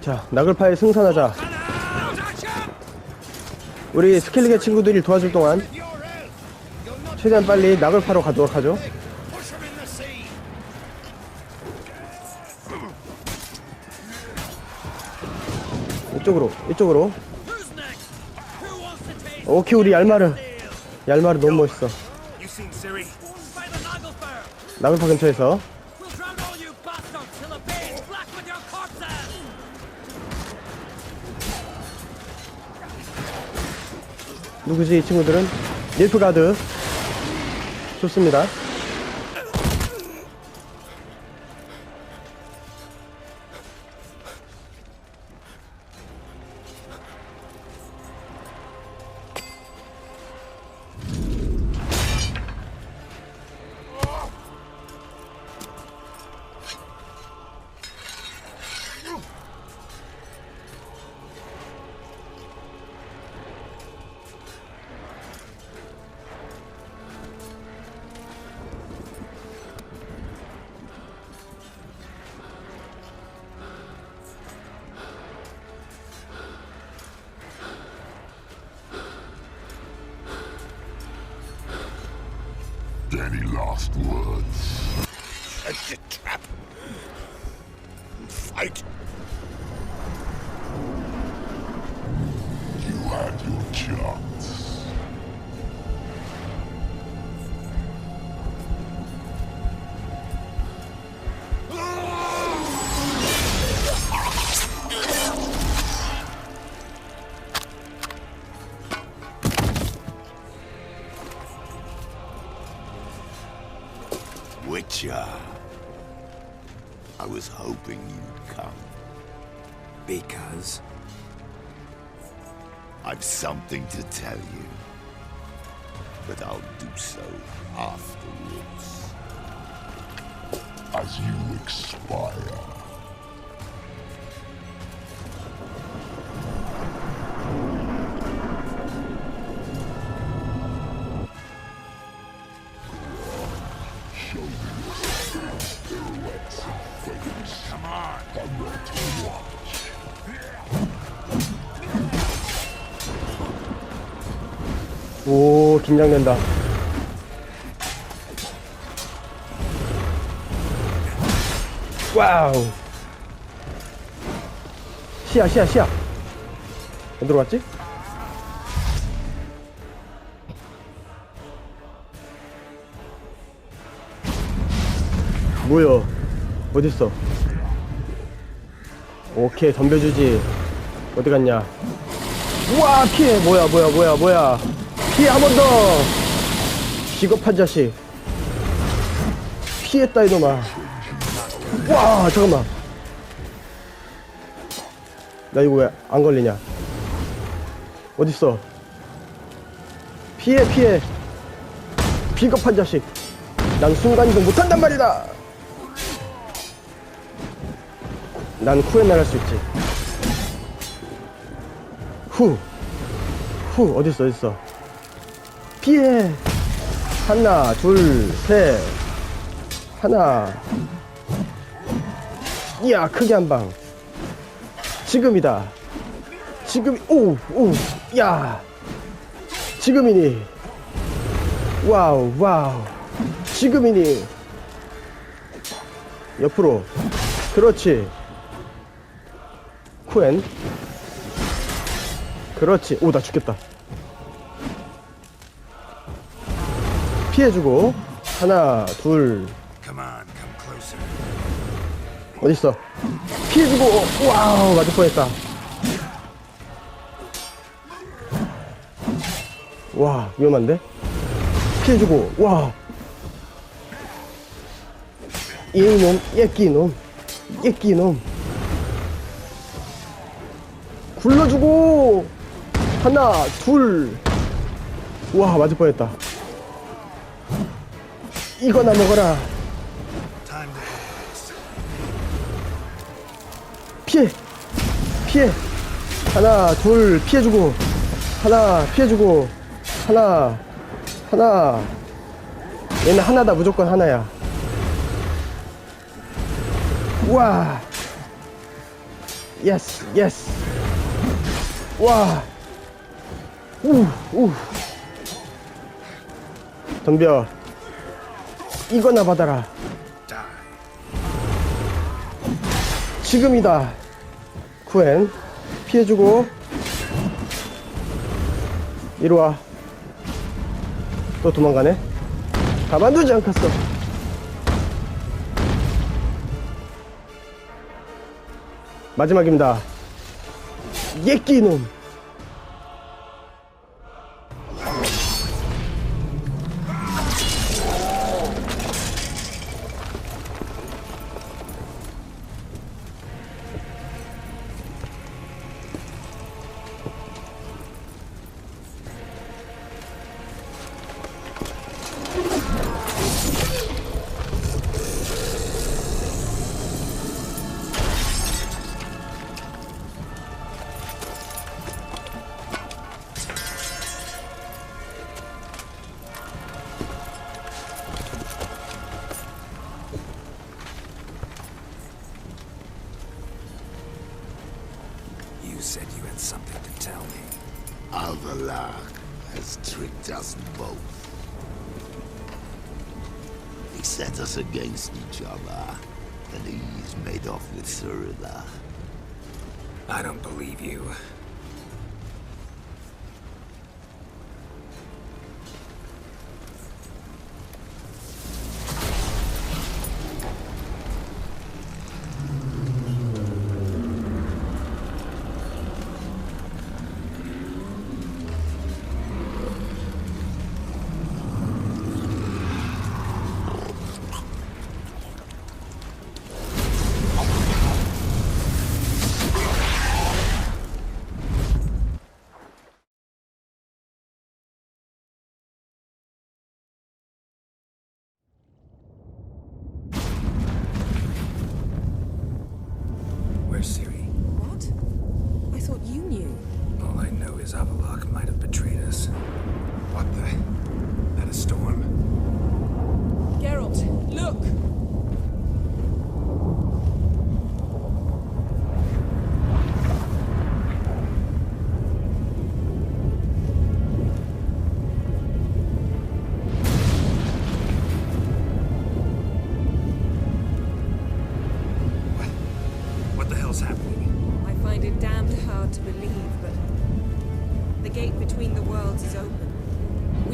자, 나글파에 승선하자. 우리 스켈리게 친구들이 도와줄 동안 최대한 빨리 나글파로 가도록 하죠. 이쪽으로. 오케이, 우리 얄마르 너무 멋있어. 나글파 근처에서 누구지 이 친구들은? 닐프가드. 좋습니다. Any last words? Set the trap. Fight. You had your chance. Witcher. I was hoping you'd come. Because? I've something to tell you. But I'll do so afterwards. As you expire. 오, 긴장된다. 와우. 시야. 어디로 갔지? 뭐야? 어딨어? 오케이, 덤벼주지. 어디 갔냐? 우와, 피해. 뭐야. 피해, 한 번 더. 비겁한 자식. 피했다, 이놈아. 와, 잠깐만. 나 이거 왜 안 걸리냐? 어딨어? 피해. 비겁한 자식. 난 순간이동 못한단 말이다. 난 쿠에 나갈 수 있지. 후, 어딨어? 피해. 하나, 둘, 셋. 하나. 이야, 크게 한 방. 지금이다. 야. 지금이니. 와우. 지금이니. 옆으로. 그렇지. 쿠엔. 그렇지. 오, 나 죽겠다. 피해주고. 하나, 둘. 어딨어? 피해주고. 와우, 맞을 뻔했다. 와, 위험한데? 피해주고. 와. 이놈, 예끼놈. 굴러주고. 하나, 둘. 와, 맞을 뻔했다. 이거나 먹어라. 피해. 하나, 둘, 피해주고. 하나, 피해주고. 하나. 얘는 하나다. 무조건 하나야. 우와. 예스. 와. 덤벼. 이거나 받아라. 지금이다. 쿠엔. 피해주고. 이리와. 또 도망가네. 가만두지 않겠어. 마지막입니다. 예끼놈. You said you had something to tell me. Abalak has tricked us both. He set us against each other, and he's made off with Surila. I don't believe you. Where's Ciri? What? I thought you knew. All I know is Abalak might have betrayed us. What the? That a storm? Geralt, look!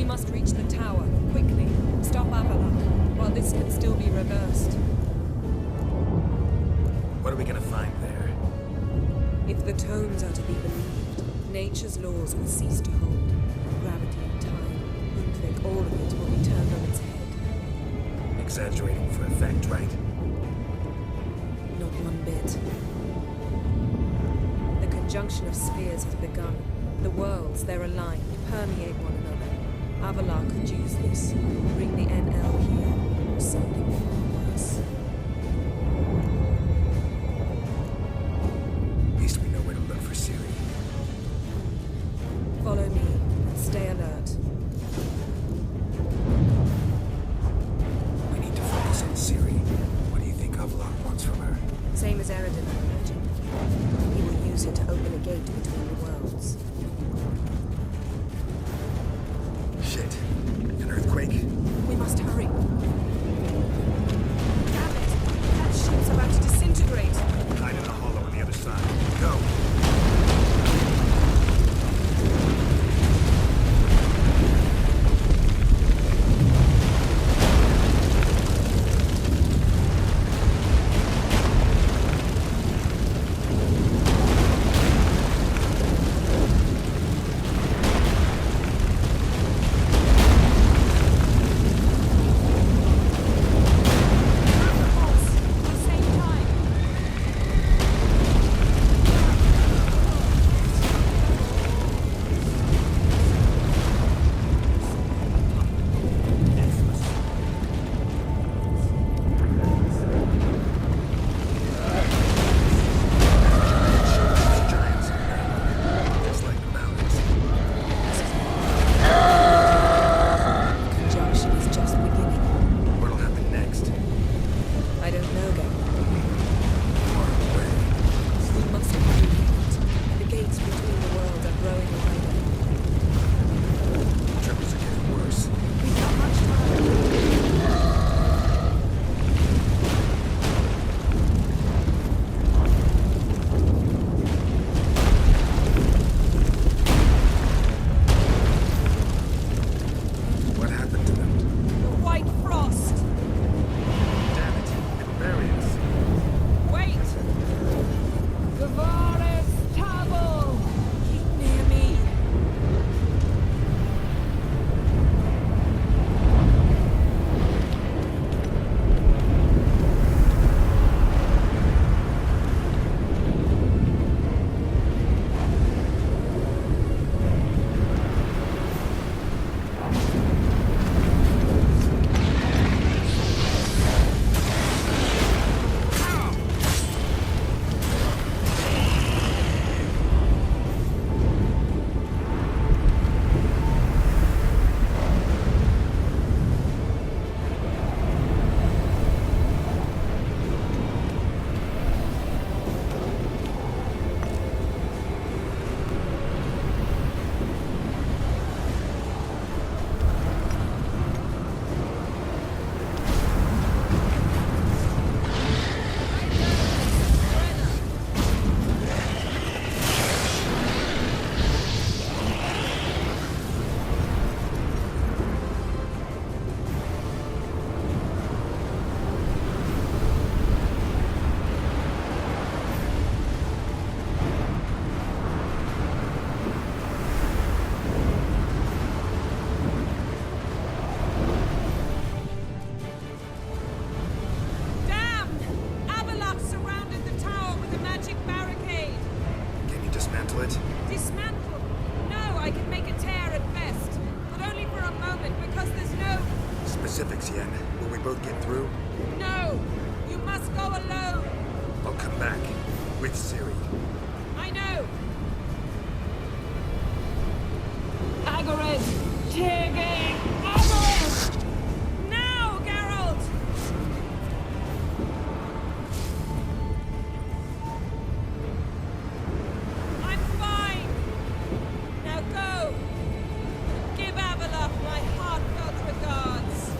must reach the tower, quickly. Stop Abalak, while this can still be reversed. What are we gonna find there? If the tomes are to be believed, nature's laws will cease to hold. Gravity, time, Undvik, all of it will be turned on its head. Exaggerating for effect, right? Not one bit. The conjunction of spheres has begun. The worlds, they're aligned, permeate one another. Avalak could use this, bring the NL here, or something far worse. At least we know where to look for Ciri. Follow me, and stay alert. We need to focus on Ciri. What do you think Avalak wants from her? Same as Eridan, I imagine. He will use it to open a gate between the worlds. Shit. An earthquake? We must hurry. Damn it! That ship's about to disintegrate. Hide in the hollow on the other side. Go! specifics, Yen. Will we both get through? No! You must go alone! I'll come back. With Ciri. I know! Agared! Tege! Agared! Now, Geralt! I'm fine! Now go! Give Avalok my heartfelt regards!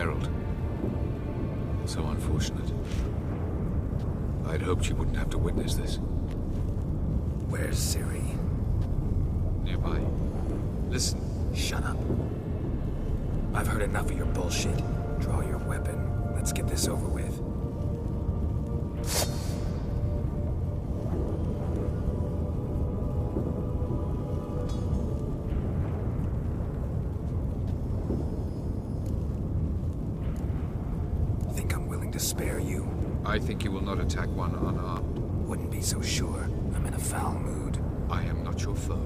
Geralt. So unfortunate. I'd hoped you wouldn't have to witness this. Where's Ciri? Nearby. Listen. Shut up. I've heard enough of your bullshit. Draw your weapon. Let's get this over with. Think I'm willing to spare you? I think you will not attack one unarmed. Wouldn't be so sure. I'm in a foul mood. I am not your foe.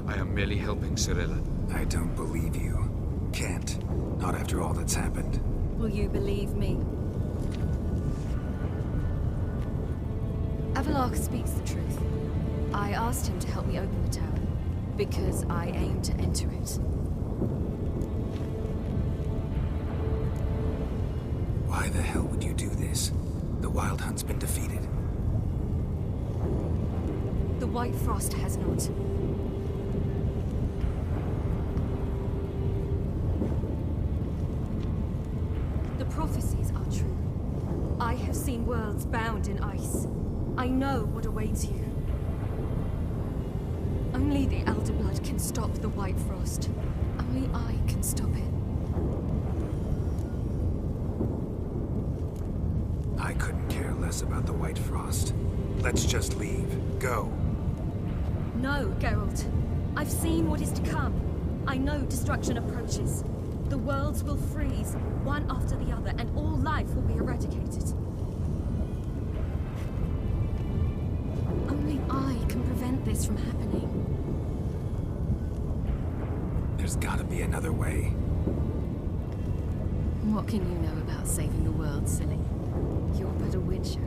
I am merely helping Cirilla. I don't believe you. Can't. Not after all that's happened. Will you believe me? Abalak speaks the truth. I asked him to help me open the tower, because I aim to enter it. Why the hell would you do this? The Wild Hunt's been defeated. The White Frost has not. The prophecies are true. I have seen worlds bound in ice. I know what awaits you. Only the Elder Blood can stop the White Frost. Only I can stop it. I couldn't care less about the White Frost. Let's just leave. Go. No, Geralt. I've seen what is to come. I know destruction approaches. The worlds will freeze, one after the other, and all life will be eradicated. Only I can prevent this from happening. There's gotta be another way. What can you know about saving the world, silly? You're but a witcher.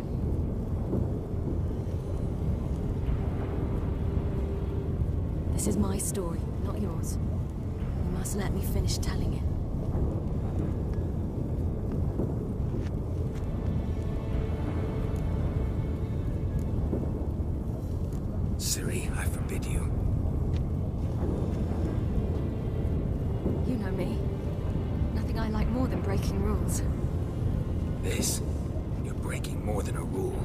This is my story, not yours. You must let me finish telling it. Ciri, I forbid you. You know me. Nothing I like more than breaking rules. This? You're breaking more than a rule.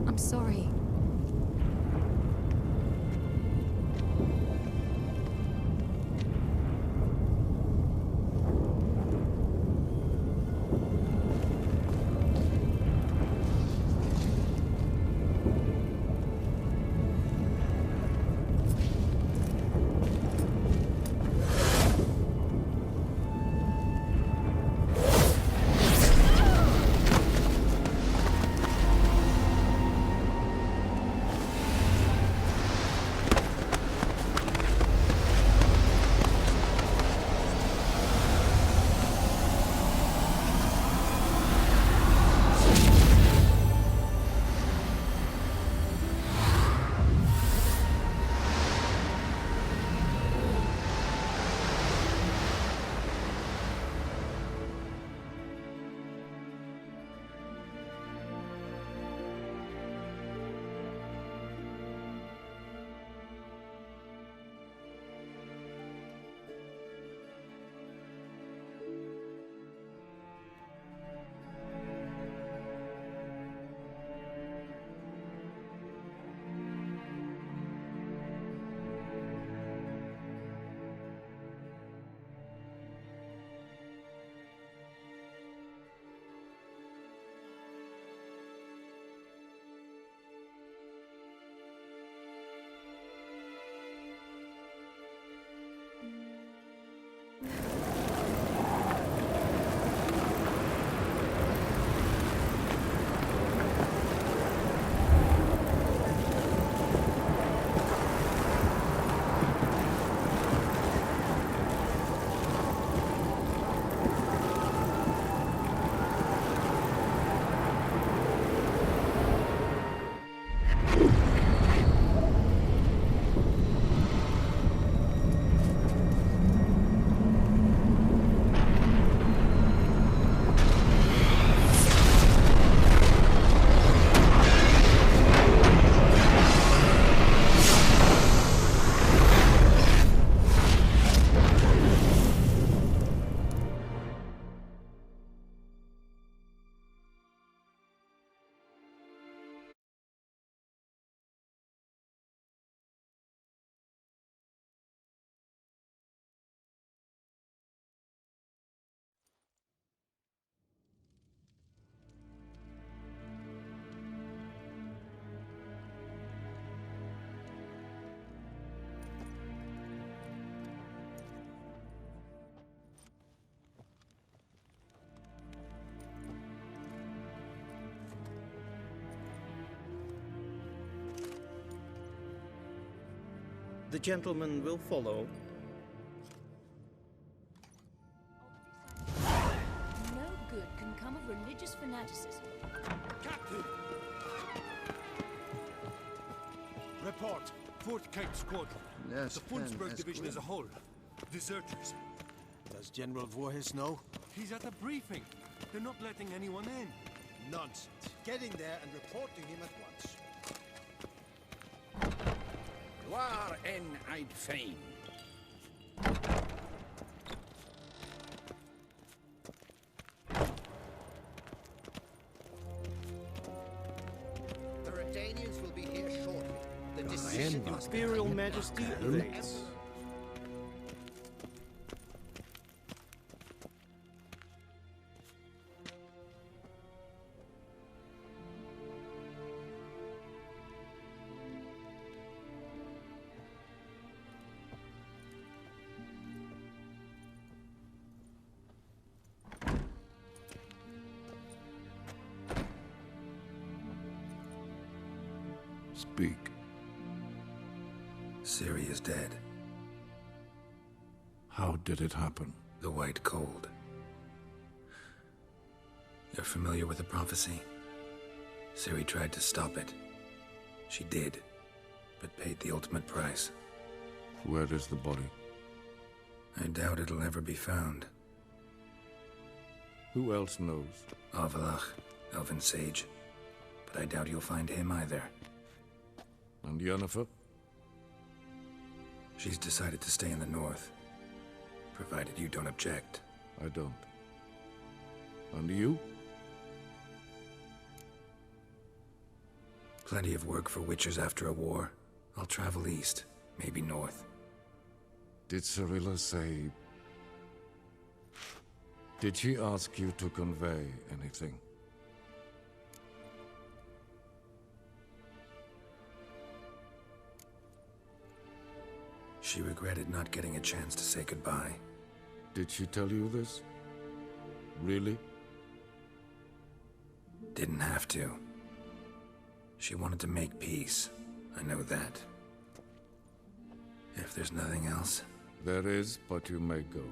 I'm sorry. The gentleman will follow. No good can come of religious fanaticism. Captain! Report. 4th Cape Squadron. Yes, the Pen, Funsberg as Division good. as a whole. Deserters. Does General Voorhis know? He's at a briefing. They're not letting anyone in. Nonsense. Get in there and report to him at once. War en I'd fain. The Redanians will be here shortly. The decision must be Imperial Majesty awaits. Speak. Ciri is dead. How did it happen? The White Cold. You're familiar with the prophecy? Ciri tried to stop it. She did, but paid the ultimate price. Where is the body? I doubt it'll ever be found. Who else knows? Avalach, Elven Sage. But I doubt you'll find him either. And Yennefer? She's decided to stay in the north. Provided you don't object. I don't. And you? Plenty of work for witchers after a war. I'll travel east, maybe north. Did Cirilla say... Did she ask you to convey anything? She regretted not getting a chance to say goodbye. Did she tell you this? Really? Didn't have to. She wanted to make peace. I know that. If there's nothing else... There is, but you may go.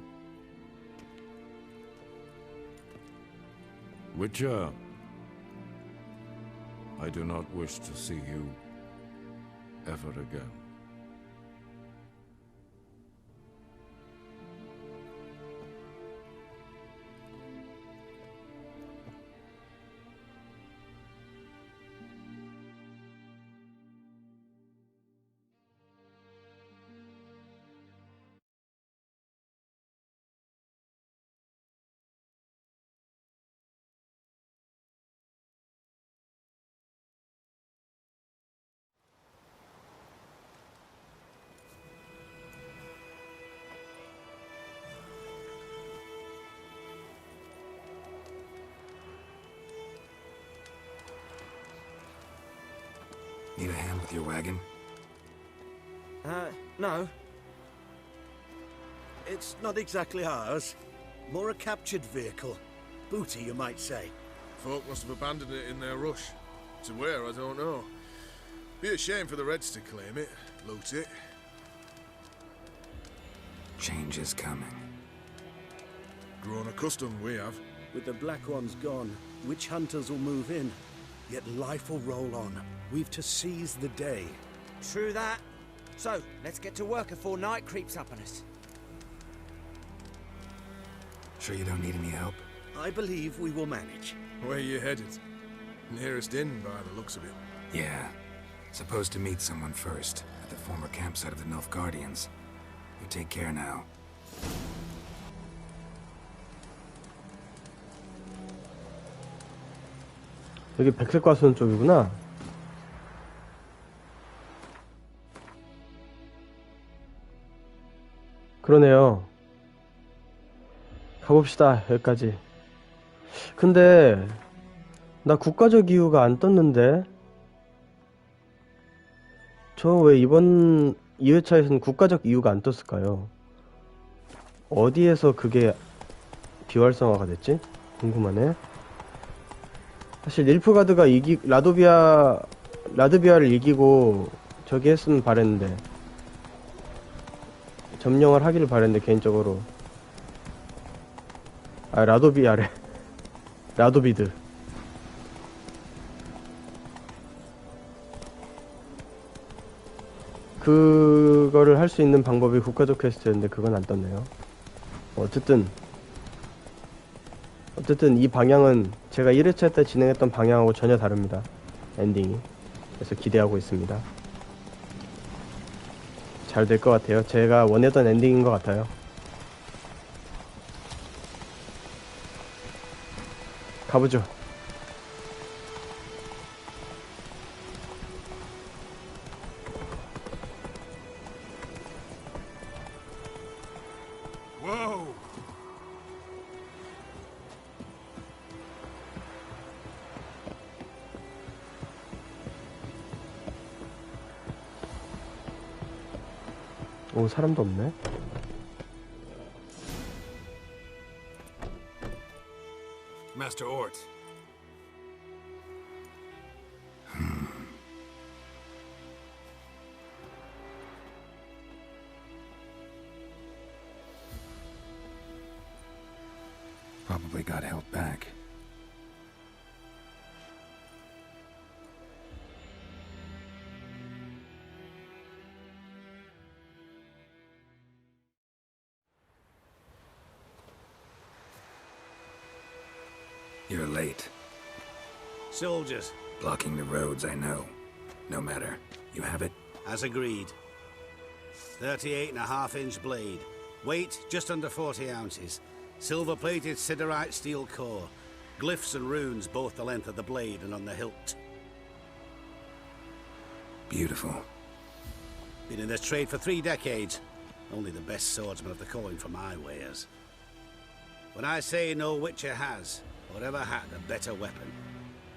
Witcher, I do not wish to see you ever again. Need a hand with your wagon? No. It's not exactly ours. More a captured vehicle. Booty, you might say. Folk must have abandoned it in their rush. To where, I don't know. Be a shame for the Reds to claim it, loot it. Change is coming. Grown accustomed, we have. With the Black Ones gone, witch hunters will move in. Yet life will roll on. We've to seize the day. True that. So, let's get to work before night creeps up on us. Sure you don't need any help? I believe we will manage. Where you headed? Nearest inn, by the looks of it. Yeah. Supposed to meet someone first, at the former campsite of the Nilfgaardians. You take care now. 여기 백색과수원 쪽이구나. 그러네요. 가봅시다. 여기까지. 근데 나 국가적 이유가 안 떴는데 저 왜 이번 2회차에서는 국가적 이유가 안 떴을까요? 어디에서 그게 비활성화가 됐지? 궁금하네. 사실 닐프가드가 라드비아를 이기고 저기 했으면 바랬는데 점령을 하기를 바랬는데 개인적으로 라도비아래 라도비드 그거를 할 수 있는 방법이 국가적 퀘스트였는데 그건 안 떴네요. 어쨌든 이 방향은 제가 1회차 때 진행했던 방향하고 전혀 다릅니다. 엔딩이. 그래서 기대하고 있습니다. 잘 될 것 같아요. 제가 원했던 엔딩인 것 같아요. 가보죠. Whoa! 오, 사람도 없네. Master Ort. Probably got held back. You're late. Soldiers. Blocking the roads, I know. No matter. You have it? As agreed. 38.5-inch blade. Weight just under 40 ounces. Silver-plated siderite steel core. Glyphs and runes both the length of the blade and on the hilt. Beautiful. Been in this trade for 3 decades. Only the best swordsman of the coin for my wares. When I say no witcher has, or ever had, a better weapon,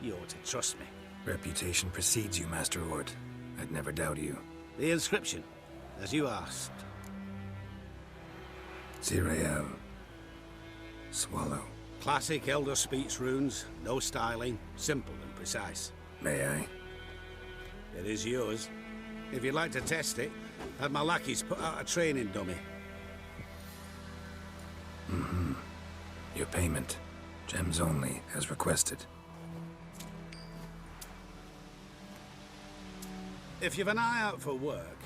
you ought to trust me. Reputation precedes you, Master Ort. I'd never doubt you. The inscription, as you asked. Zirael. Swallow. Classic Elder Speech runes, no styling, simple and precise. May I? It is yours. If you'd like to test it, have my lackeys put out a training dummy. Mm-hmm. Your payment. Gems only, as requested. If you've an eye out for work,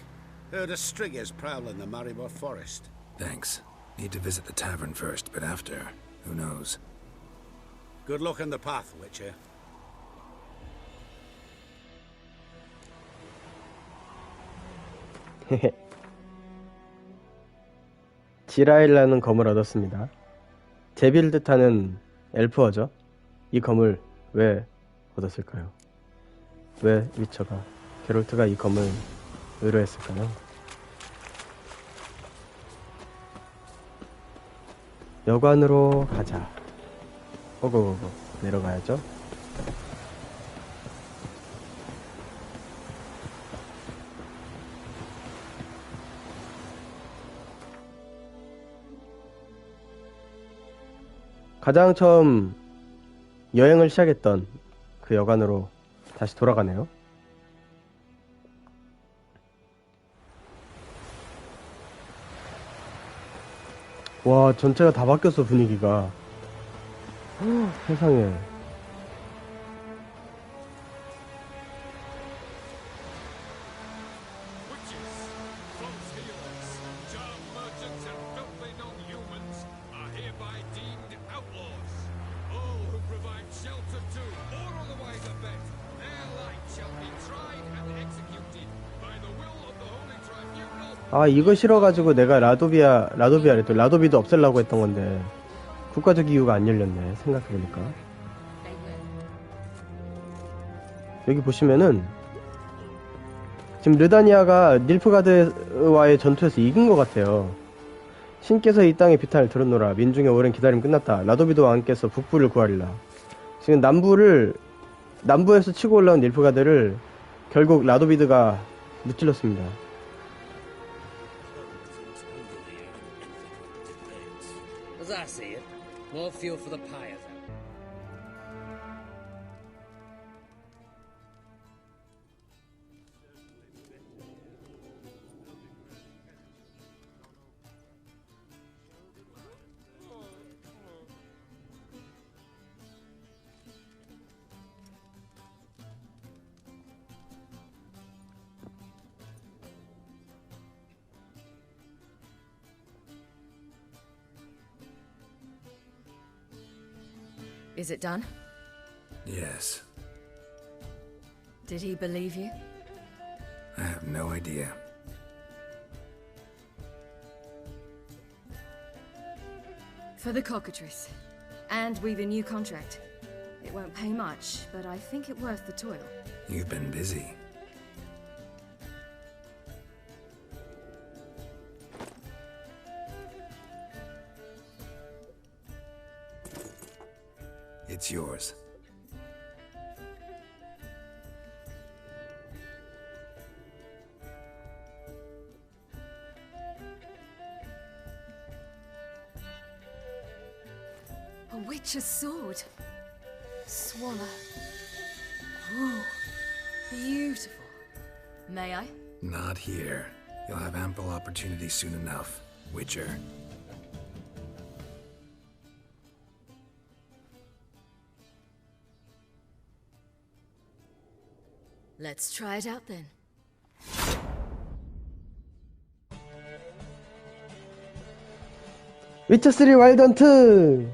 heard of striggers prowling the Maribor forest. Thanks. Need to visit the tavern first, but after, who knows? Good luck on the path, Witcher. 지라일라는 검을 얻었습니다. 제비를 뜻하는 엘프어죠. 이 검을 왜 얻었을까요? 왜 위쳐가 게롤트가 이 검을 의뢰했을까요? 여관으로 가자. 고고고고 내려가야죠. 가장 처음 여행을 시작했던 그 여관으로 다시 돌아가네요. 와, 전체가 다 바뀌었어, 분위기가. 세상에. 아, 이거 싫어가지고 내가 라도비아래 또 라도비도 없애려고 했던 건데 국가적 이유가 안 열렸네, 생각해보니까. 여기 보시면은 지금 르다니아가 닐프가드와의 전투에서 이긴 것 같아요. 신께서 이 땅의 비탄을 들었노라. 민중의 오랜 기다림 끝났다. 라도비도 왕께서 북부를 구하리라. 지금 남부에서 치고 올라온 닐프가드를 결국 라도비드가 무찔렀습니다. As I see it, more fuel for the pyre, then. Is it done? Yes. Did he believe you? I have no idea. For the cockatrice. And we've a new contract. It won't pay much, but I think it worth the toil. You've been busy. It's yours. A witch's sword. Swallow. Ooh, beautiful. May I? Not here. You'll have ample opportunity soon enough, Witcher. Let's try it out then. 위쳐3 와일드헌트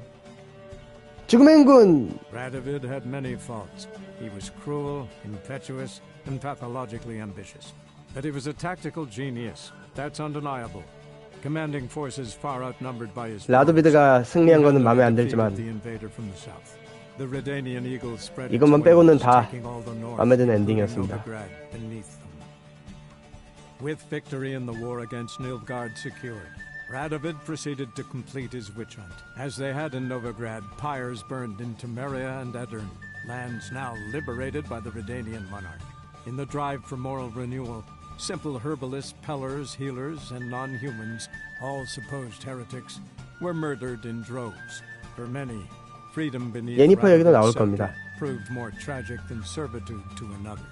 죽음의행군. Radovid had many faults. He was cruel, impetuous, and pathologically ambitious. But he was a tactical genius. That's undeniable. Commanding forces far outnumbered by his 라도비드가 승리한 거는 마음에 안 들지만 이것만 빼고는 다 마음에 드는 엔딩이었습니다. With victory in the war against Nilfgaard secured, Radovid proceeded to complete his witch hunt. As they had in Novigrad, pyres burned in Temeria and Aedirn, lands now liberated by the Redanian monarch. In the drive for moral renewal, simple herbalists, pellers, healers, and non-humans, all supposed heretics, were murdered in droves. For many, freedom beneath 예니퍼에게도 나올 Radovid's 겁니다. scepter proved more tragic than servitude to another.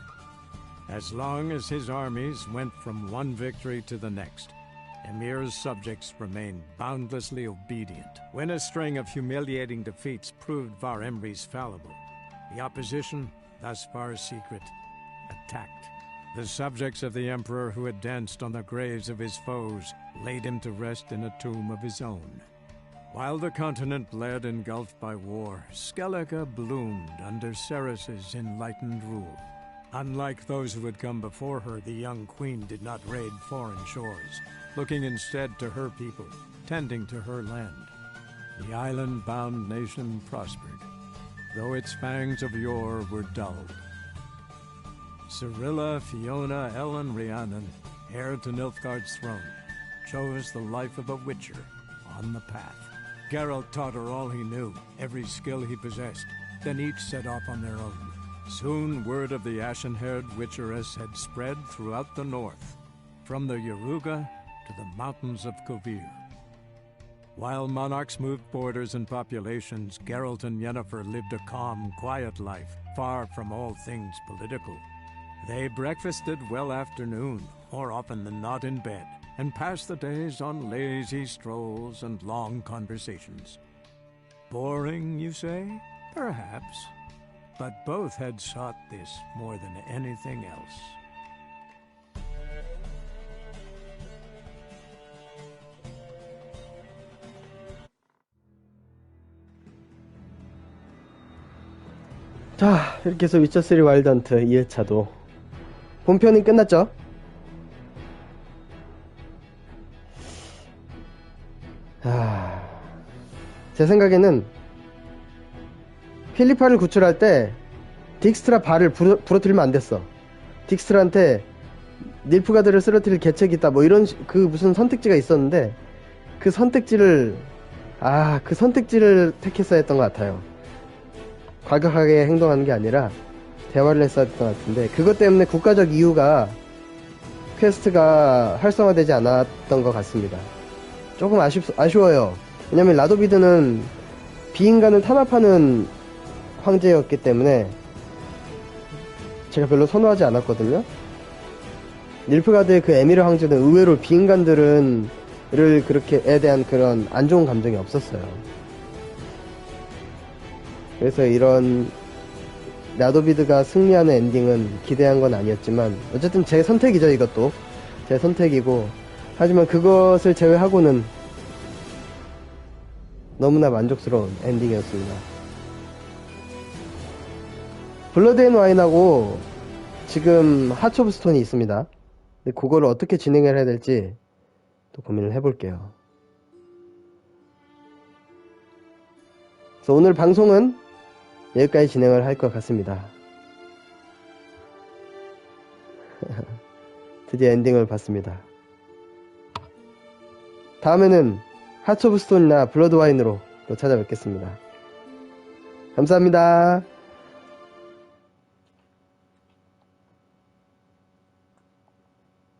As long as his armies went from one victory to the next, Emir's subjects remained boundlessly obedient. When a string of humiliating defeats proved Var Emre's fallible, the opposition, thus far secret, attacked. The subjects of the Emperor who had danced on the graves of his foes laid him to rest in a tomb of his own. While the continent bled engulfed by war, Skellige bloomed under Ceres's enlightened rule. Unlike those who had come before her, the young queen did not raid foreign shores, looking instead to her people, tending to her land. The island-bound nation prospered, though its fangs of yore were dulled. Cyrilla, Fiona, Ellen, Rhiannon, heir to Nilfgaard's throne, chose the life of a witcher on the path. Geralt taught her all he knew, every skill he possessed, then each set off on their own. Soon word of the ashen-haired witcheress had spread throughout the north, from the Yaruga to the mountains of Kovir. While monarchs moved borders and populations, Geralt and Yennefer lived a calm, quiet life, far from all things political. They breakfasted well after noon, more often than not in bed, and passed the days on lazy strolls and long conversations. Boring, you say? Perhaps. But both had sought this more than anything else. 자, 이렇게 해서 위쳐3 와일드헌트 2회차도 본편이 끝났죠? 제 생각에는 필리파를 구출할 때 딕스트라 발을 부러뜨리면 안 됐어. 딕스트라한테 닐프가드를 쓰러뜨릴 계책이 있다 뭐 이런 그 무슨 선택지가 있었는데 그 선택지를 택했어야 했던 것 같아요. 과격하게 행동하는 게 아니라 대화를 했어야 했던 것 같은데 그것 때문에 국가적 이유가 퀘스트가 활성화되지 않았던 것 같습니다. 조금 아쉬워요. 왜냐면 라도비드는 비인간을 탄압하는 황제였기 때문에 제가 별로 선호하지 않았거든요. 닐프가드의 그 에미르 황제는 의외로 비인간들에 대한 그런 안 좋은 감정이 없었어요. 그래서 이런 라도비드가 승리하는 엔딩은 기대한 건 아니었지만 어쨌든 제 선택이죠. 이것도 제 선택이고 하지만 그것을 제외하고는 너무나 만족스러운 엔딩이었습니다. 블러드 앤 와인하고 지금 하츠 오브 스톤이 있습니다. 근데 그거를 어떻게 진행을 해야 될지 또 고민을 해볼게요. 그래서 오늘 방송은 여기까지 진행을 할 것 같습니다. 드디어 엔딩을 봤습니다. 다음에는 하츠 오브 스톤이나 블러드 와인으로 또 찾아뵙겠습니다. 감사합니다.